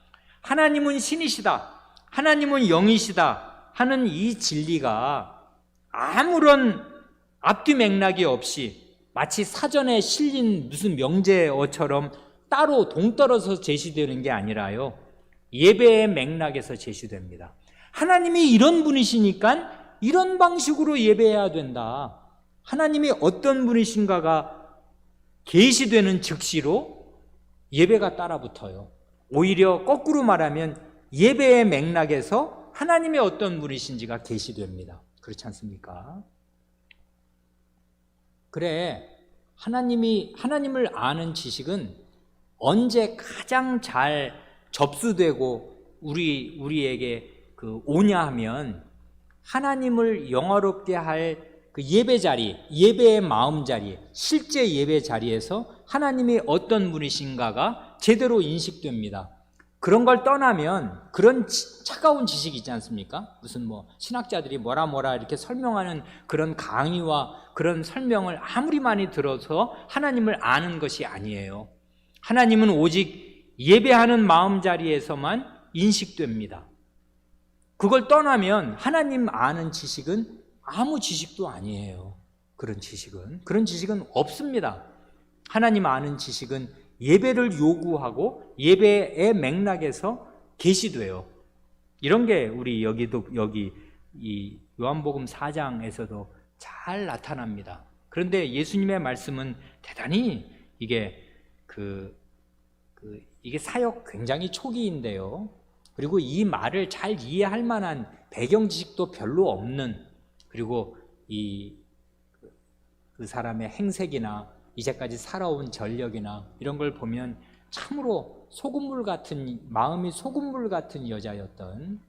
하나님은 신이시다, 하나님은 영이시다 하는 이 진리가 아무런 앞뒤 맥락이 없이 마치 사전에 실린 무슨 명제어처럼 따로 동떨어서 제시되는 게 아니라요, 예배의 맥락에서 제시됩니다. 하나님이 이런 분이시니까 이런 방식으로 예배해야 된다. 하나님이 어떤 분이신가가 계시되는 즉시로 예배가 따라붙어요. 오히려 거꾸로 말하면 예배의 맥락에서 하나님이 어떤 분이신지가 계시됩니다. 그렇지 않습니까? 그래, 하나님을 아는 지식은 언제 가장 잘 접수되고 우리에게 오냐 하면, 하나님을 영화롭게 할 그 예배 자리, 예배의 마음 자리, 실제 예배 자리에서 하나님이 어떤 분이신가가 제대로 인식됩니다. 그런 걸 떠나면, 그런 차가운 지식이 있지 않습니까? 무슨 신학자들이 뭐라 이렇게 설명하는 그런 강의와 그런 설명을 아무리 많이 들어서 하나님을 아는 것이 아니에요. 하나님은 오직 예배하는 마음 자리에서만 인식됩니다. 그걸 떠나면 하나님 아는 지식은 아무 지식도 아니에요. 그런 지식은 없습니다. 하나님 아는 지식은 예배를 요구하고 예배의 맥락에서 계시돼요. 이런 게 우리 여기 이 요한복음 4장에서도 잘 나타납니다. 그런데 예수님의 말씀은 대단히 이게 이게 사역 굉장히 초기인데요, 그리고 이 말을 잘 이해할 만한 배경 지식도 별로 없는, 그리고 그 사람의 행색이나 이제까지 살아온 전력이나 이런 걸 보면 참으로 마음이 소금물 같은 여자였던,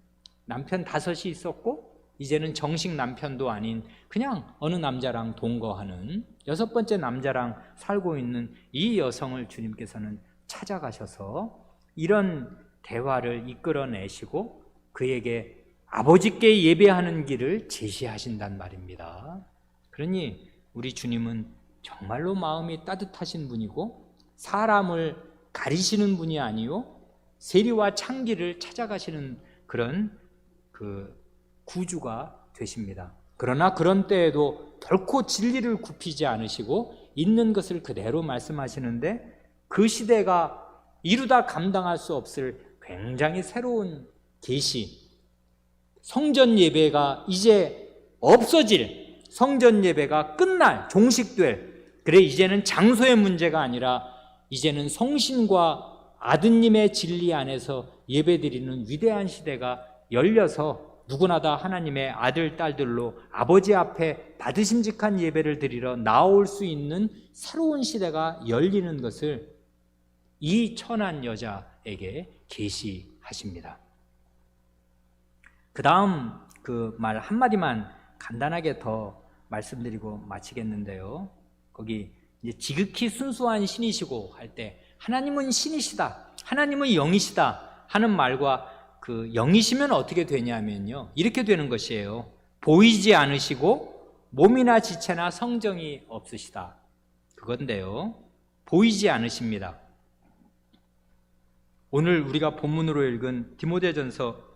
남편 5이 있었고 이제는 정식 남편도 아닌 그냥 어느 남자랑 동거하는 6번째 남자랑 살고 있는 이 여성을 주님께서는 찾아가셔서 이런 대화를 이끌어내시고 그에게 아버지께 예배하는 길을 제시하신단 말입니다. 그러니 우리 주님은 정말로 마음이 따뜻하신 분이고, 사람을 가리시는 분이 아니요 세리와 창기를 찾아가시는 그런 구주가 되십니다. 그러나 그런 때에도 결코 진리를 굽히지 않으시고 있는 것을 그대로 말씀하시는데, 그 시대가 이루다 감당할 수 없을 굉장히 새로운 계시, 성전 예배가 이제 없어질, 성전 예배가 끝날, 종식될, 그래 이제는 장소의 문제가 아니라 이제는 성신과 아드님의 진리 안에서 예배드리는 위대한 시대가 열려서 누구나 다 하나님의 아들, 딸들로 아버지 앞에 받으심직한 예배를 드리러 나올 수 있는 새로운 시대가 열리는 것을 이 천한 여자에게 계시하십니다. 그 다음 그 말 한마디만 간단하게 더 말씀드리고 마치겠는데요. 거기 이제 지극히 순수한 신이시고 할 때 하나님은 신이시다, 하나님은 영이시다 하는 말과 그 영이시면 어떻게 되냐면요, 이렇게 되는 것이에요. 보이지 않으시고 몸이나 지체나 성정이 없으시다, 그건데요. 보이지 않으십니다. 오늘 우리가 본문으로 읽은 디모데전서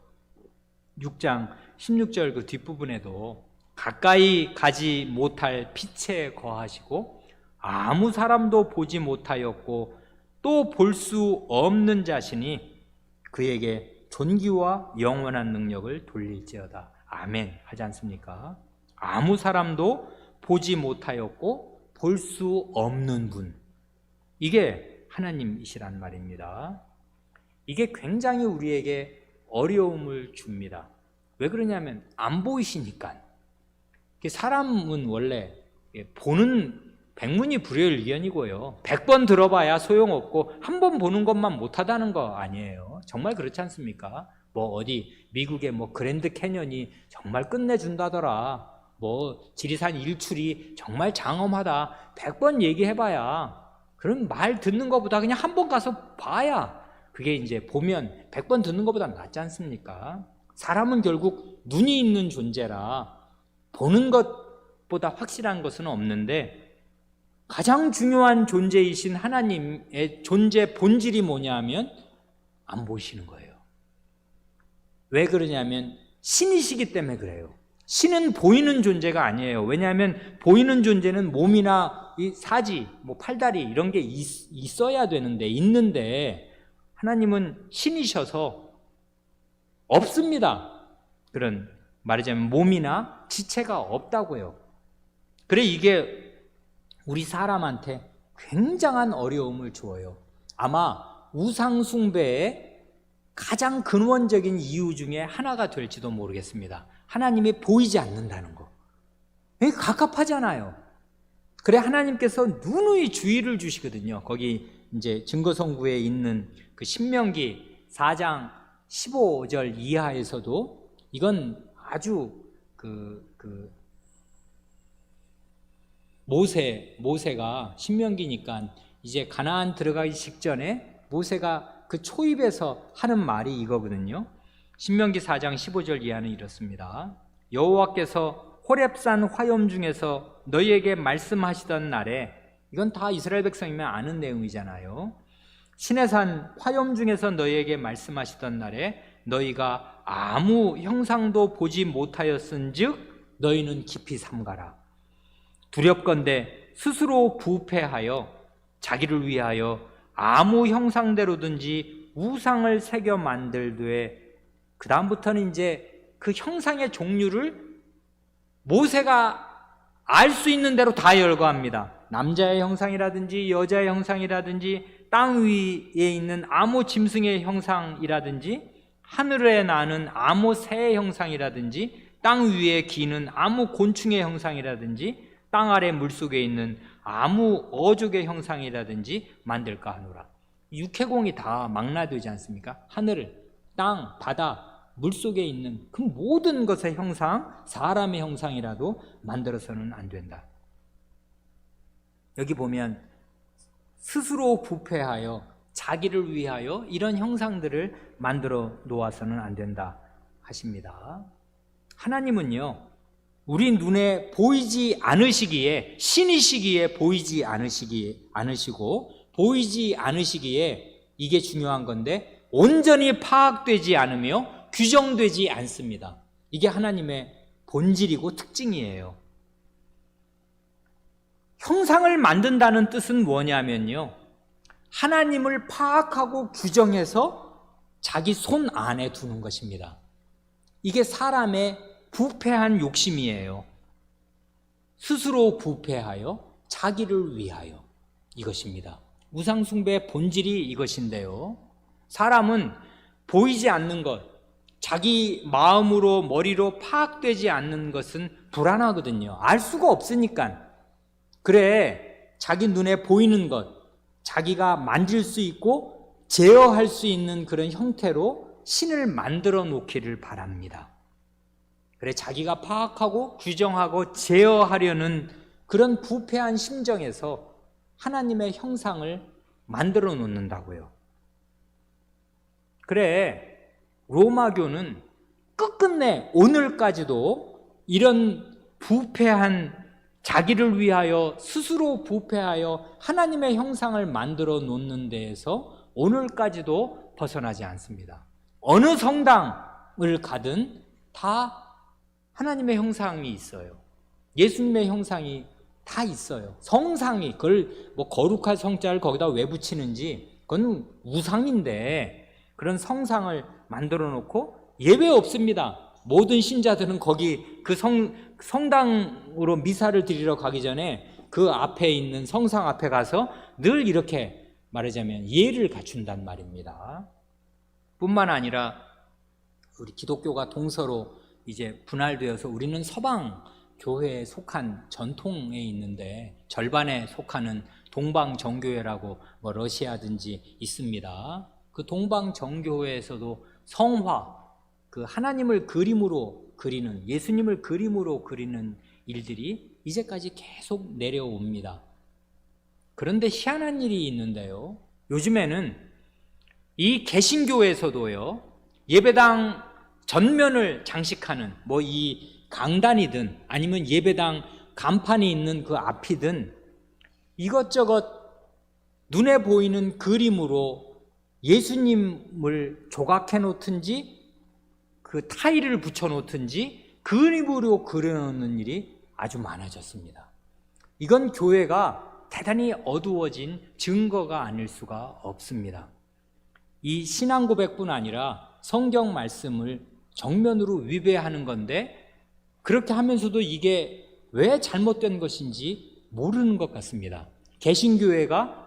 6장 16절 그 뒷부분에도 가까이 가지 못할 빛에 거하시고 아무 사람도 보지 못하였고 또 볼 수 없는 자신이 그에게 존귀와 영원한 능력을 돌릴지어다. 아멘 하지 않습니까? 아무 사람도 보지 못하였고 볼 수 없는 분, 이게 하나님이시란 말입니다. 이게 굉장히 우리에게 어려움을 줍니다. 왜 그러냐면 안 보이시니까. 사람은 원래 보는 백문이 불여일견이고요, 100번 들어봐야 소용없고 한 번 보는 것만 못하다는 거 아니에요. 정말 그렇지 않습니까? 뭐 어디 미국의 뭐 그랜드 캐년이 정말 끝내준다더라, 뭐 지리산 일출이 정말 장엄하다, 100번 얘기해봐야, 그럼 말 듣는 것보다 그냥 한 번 가서 봐야 그게 이제 보면 100번 듣는 것보다 낫지 않습니까? 사람은 결국 눈이 있는 존재라 보는 것보다 확실한 것은 없는데, 가장 중요한 존재이신 하나님의 존재 본질이 뭐냐 하면 안 보이시는 거예요. 왜 그러냐면 신이시기 때문에 그래요. 신은 보이는 존재가 아니에요. 왜냐하면 보이는 존재는 몸이나 이 사지, 뭐 팔다리 이런 게 있어야 되는데, 있는데 하나님은 신이셔서 없습니다. 그런, 말하자면 몸이나 지체가 없다고요. 그래 이게 우리 사람한테 굉장한 어려움을 주어요. 아마 우상 숭배의 가장 근원적인 이유 중에 하나가 될지도 모르겠습니다. 하나님이 보이지 않는다는 거. 이게 갑갑하잖아요. 그래 하나님께서 누누이 주의를 주시거든요. 거기 이제 증거성구에 있는 그 신명기 4장 15절 이하에서도 이건 아주 모세가 신명기니까 이제 가나안 들어가기 직전에 모세가 그 초입에서 하는 말이 이거거든요. 신명기 4장 15절 이하는 이렇습니다. 여호와께서 호렙산 화염 중에서 너희에게 말씀하시던 날에, 이건 다 이스라엘 백성이면 아는 내용이잖아요. 시내산 화염 중에서 너희에게 말씀하시던 날에 너희가 아무 형상도 보지 못하였은즉 너희는 깊이 삼가라. 두렵건대 스스로 부패하여 자기를 위하여 아무 형상대로든지 우상을 새겨 만들되, 그 다음부터는 이제 그 형상의 종류를 모세가 알 수 있는 대로 다 열거합니다. 남자의 형상이라든지 여자의 형상이라든지 땅 위에 있는 아무 짐승의 형상이라든지 하늘에 나는 아무 새의 형상이라든지 땅 위에 기는 아무 곤충의 형상이라든지 땅 아래 물속에 있는 아무 어족의 형상이라든지 만들까 하노라. 육해공이 다 망라되지 않습니까? 하늘, 땅, 바다, 물속에 있는 그 모든 것의 형상, 사람의 형상이라도 만들어서는 안 된다. 여기 보면 스스로 부패하여 자기를 위하여 이런 형상들을 만들어 놓아서는 안 된다 하십니다. 하나님은요, 우리 눈에 보이지 않으시기에, 신이시기에 보이지 않으시고 보이지 않으시기에 이게 중요한 건데, 온전히 파악되지 않으며 규정되지 않습니다. 이게 하나님의 본질이고 특징이에요. 형상을 만든다는 뜻은 뭐냐면요, 하나님을 파악하고 규정해서 자기 손 안에 두는 것입니다. 이게 사람의 부패한 욕심이에요. 스스로 부패하여 자기를 위하여, 이것입니다. 우상숭배의 본질이 이것인데요, 사람은 보이지 않는 것, 자기 마음으로 머리로 파악되지 않는 것은 불안하거든요. 알 수가 없으니까. 그래, 자기 눈에 보이는 것, 자기가 만질 수 있고 제어할 수 있는 그런 형태로 신을 만들어 놓기를 바랍니다. 그래, 자기가 파악하고 규정하고 제어하려는 그런 부패한 심정에서 하나님의 형상을 만들어 놓는다고요. 그래, 로마교는 끝끝내 오늘까지도 이런 부패한, 자기를 위하여 스스로 부패하여 하나님의 형상을 만들어 놓는 데에서 오늘까지도 벗어나지 않습니다. 어느 성당을 가든 다 하나님의 형상이 있어요. 예수님의 형상이 다 있어요. 성상이, 그걸 뭐 거룩한 성자를 거기다 왜 붙이는지 그건 우상인데, 그런 성상을 만들어 놓고 예배 없습니다. 모든 신자들은 거기 그 성당으로 미사를 드리러 가기 전에 그 앞에 있는 성상 앞에 가서 늘 이렇게 말하자면 예를 갖춘단 말입니다. 뿐만 아니라 우리 기독교가 동서로 이제 분할되어서 우리는 서방 교회에 속한 전통에 있는데 절반에 속하는 동방 정교회라고 뭐 러시아든지 있습니다. 그 동방 정교회에서도 성화, 그 하나님을 그림으로 그리는, 예수님을 그림으로 그리는 일들이 이제까지 계속 내려옵니다. 그런데 희한한 일이 있는데요, 요즘에는 이 개신교에서도요, 예배당 전면을 장식하는 뭐 이 강단이든 아니면 예배당 간판이 있는 그 앞이든 이것저것 눈에 보이는 그림으로 예수님을 조각해 놓든지 그 타일을 붙여 놓든지 그림으로 그려놓는 일이 아주 많아졌습니다. 이건 교회가 대단히 어두워진 증거가 아닐 수가 없습니다. 이 신앙 고백뿐 아니라 성경 말씀을 정면으로 위배하는 건데, 그렇게 하면서도 이게 왜 잘못된 것인지 모르는 것 같습니다. 개신교회가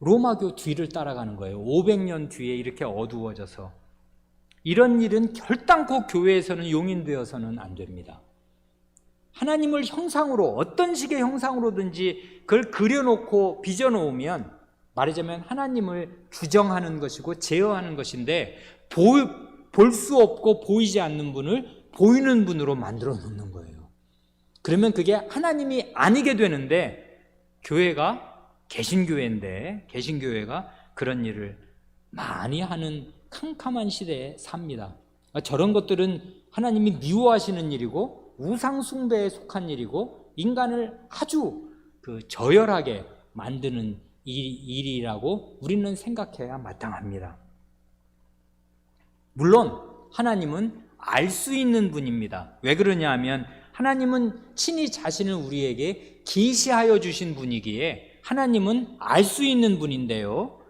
로마교 뒤를 따라가는 거예요. 500년 뒤에 이렇게 어두워져서. 이런 일은 결단코 교회에서는 용인되어서는 안 됩니다. 하나님을 형상으로, 어떤 식의 형상으로든지 그걸 그려놓고 빚어놓으면 말하자면 하나님을 규정하는 것이고 제어하는 것인데, 볼 수 없고 보이지 않는 분을 보이는 분으로 만들어 놓는 거예요. 그러면 그게 하나님이 아니게 되는데, 교회가 개신교회인데 개신교회가 그런 일을 많이 하는 캄캄한 시대에 삽니다. 저런 것들은 하나님이 미워하시는 일이고 우상 숭배에 속한 일이고 인간을 아주 저열하게 만드는 일이라고 우리는 생각해야 마땅합니다. 물론 하나님은 알 수 있는 분입니다. 왜 그러냐 하면 하나님은 친히 자신을 우리에게 계시하여 주신 분이기에 하나님은 알 수 있는 분인데요,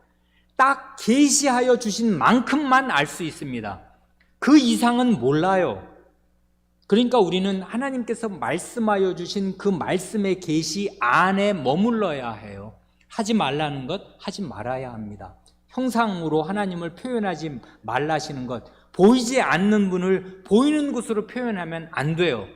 딱 계시하여 주신 만큼만 알 수 있습니다. 그 이상은 몰라요. 그러니까 우리는 하나님께서 말씀하여 주신 그 말씀의 계시 안에 머물러야 해요. 하지 말라는 것 하지 말아야 합니다. 형상으로 하나님을 표현하지 말라시는 것, 보이지 않는 분을 보이는 것으로 표현하면 안 돼요.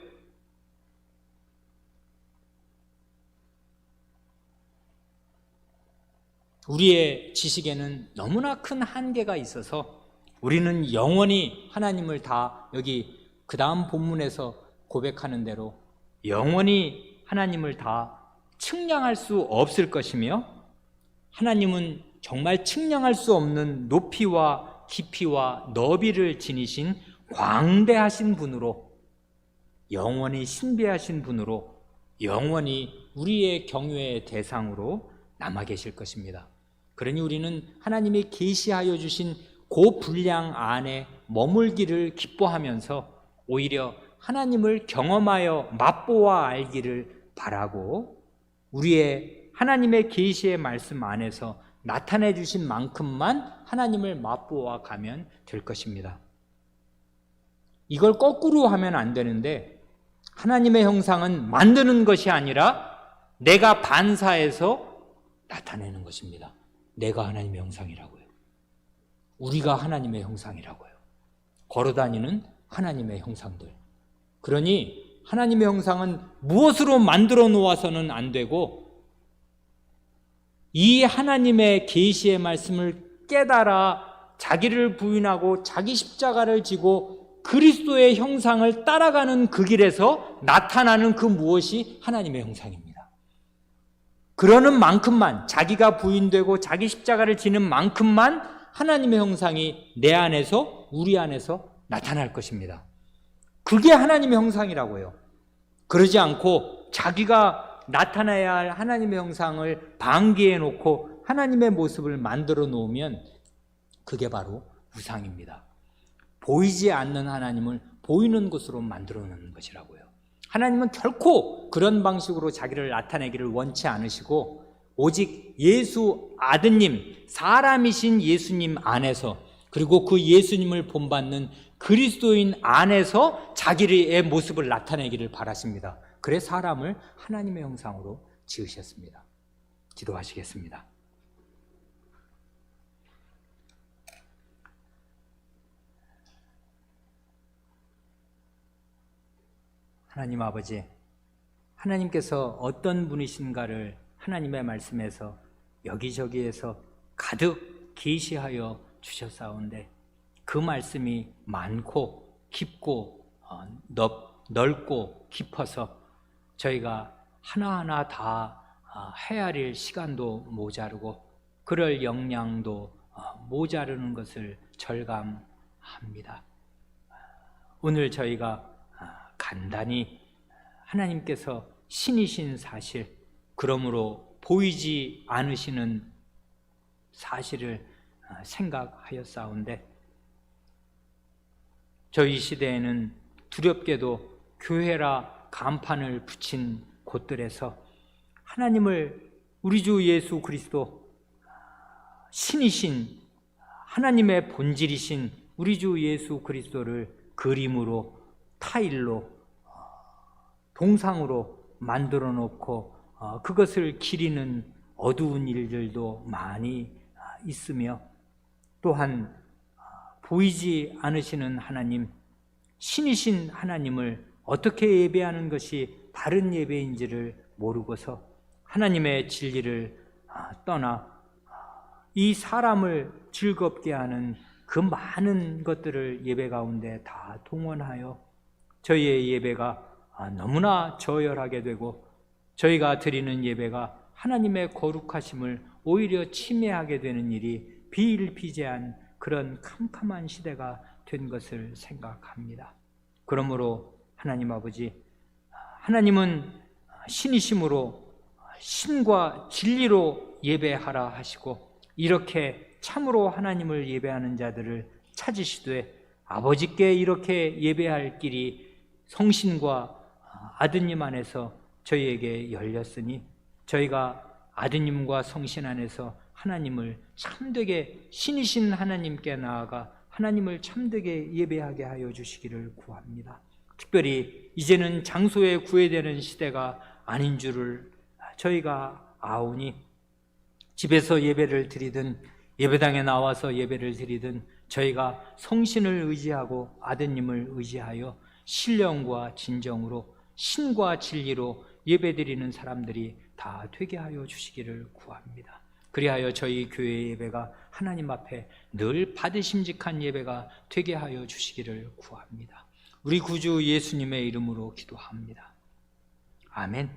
우리의 지식에는 너무나 큰 한계가 있어서 우리는 영원히 하나님을 다, 여기 그 다음 본문에서 고백하는 대로 영원히 하나님을 다 측량할 수 없을 것이며, 하나님은 정말 측량할 수 없는 높이와 깊이와 너비를 지니신 광대하신 분으로, 영원히 신비하신 분으로, 영원히 우리의 경외의 대상으로 남아 계실 것입니다. 그러니 우리는 하나님이 계시하여 주신 그 분량 안에 머물기를 기뻐하면서 오히려 하나님을 경험하여 맛보아 알기를 바라고, 우리의 하나님의 계시의 말씀 안에서 나타내 주신 만큼만 하나님을 맛보아 가면 될 것입니다. 이걸 거꾸로 하면 안 되는데, 하나님의 형상은 만드는 것이 아니라 내가 반사해서 나타내는 것입니다. 내가 하나님의 형상이라고요. 우리가 하나님의 형상이라고요. 걸어다니는 하나님의 형상들. 그러니 하나님의 형상은 무엇으로 만들어 놓아서는 안 되고 이 하나님의 계시의 말씀을 깨달아 자기를 부인하고 자기 십자가를 지고 그리스도의 형상을 따라가는 그 길에서 나타나는 그 무엇이 하나님의 형상입니다. 그러는 만큼만, 자기가 부인되고 자기 십자가를 지는 만큼만 하나님의 형상이 내 안에서, 우리 안에서 나타날 것입니다. 그게 하나님의 형상이라고요. 그러지 않고 자기가 나타나야 할 하나님의 형상을 방기해 놓고 하나님의 모습을 만들어 놓으면 그게 바로 우상입니다. 보이지 않는 하나님을 보이는 것으로 만들어 놓는 것이라고요. 하나님은 결코 그런 방식으로 자기를 나타내기를 원치 않으시고 오직 예수 아드님, 사람이신 예수님 안에서, 그리고 그 예수님을 본받는 그리스도인 안에서 자기의 모습을 나타내기를 바라십니다. 그래 사람을 하나님의 형상으로 지으셨습니다. 기도하시겠습니다. 하나님 아버지, 하나님께서 어떤 분이신가를 하나님의 말씀에서 여기저기에서 가득 계시하여 주셨사온데 그 말씀이 많고 깊고 넓고 깊어서 저희가 하나하나 다 헤아릴 시간도 모자르고 그럴 역량도 모자르는 것을 절감합니다. 오늘 저희가 간단히 하나님께서 신이신 사실, 그러므로 보이지 않으시는 사실을 생각하였사온데 저희 시대에는 두렵게도 교회라 간판을 붙인 곳들에서 하나님을, 우리 주 예수 그리스도 신이신 하나님의 본질이신 우리 주 예수 그리스도를 그림으로, 타일로, 동상으로 만들어 놓고 그것을 기리는 어두운 일들도 많이 있으며, 또한 보이지 않으시는 하나님, 신이신 하나님을 어떻게 예배하는 것이 바른 예배인지를 모르고서 하나님의 진리를 떠나 이 사람을 즐겁게 하는 그 많은 것들을 예배 가운데 다 동원하여 저희의 예배가 너무나 저열하게 되고 저희가 드리는 예배가 하나님의 거룩하심을 오히려 침해하게 되는 일이 비일비재한 그런 캄캄한 시대가 된 것을 생각합니다. 그러므로 하나님 아버지, 하나님은 신이심으로 신과 진리로 예배하라 하시고 이렇게 참으로 하나님을 예배하는 자들을 찾으시되 아버지께 이렇게 예배할 길이 성신과 아드님 안에서 저희에게 열렸으니 저희가 아드님과 성신 안에서 하나님을 참되게, 신이신 하나님께 나아가 하나님을 참되게 예배하게 하여 주시기를 구합니다. 특별히 이제는 장소에 구애되는 시대가 아닌 줄을 저희가 아오니 집에서 예배를 드리든 예배당에 나와서 예배를 드리든 저희가 성신을 의지하고 아드님을 의지하여 신령과 진정으로 신과 진리로 예배드리는 사람들이 다 되게 하여 주시기를 구합니다. 그리하여 저희 교회 예배가 하나님 앞에 늘 받으심직한 예배가 되게 하여 주시기를 구합니다. 우리 구주 예수님의 이름으로 기도합니다. 아멘.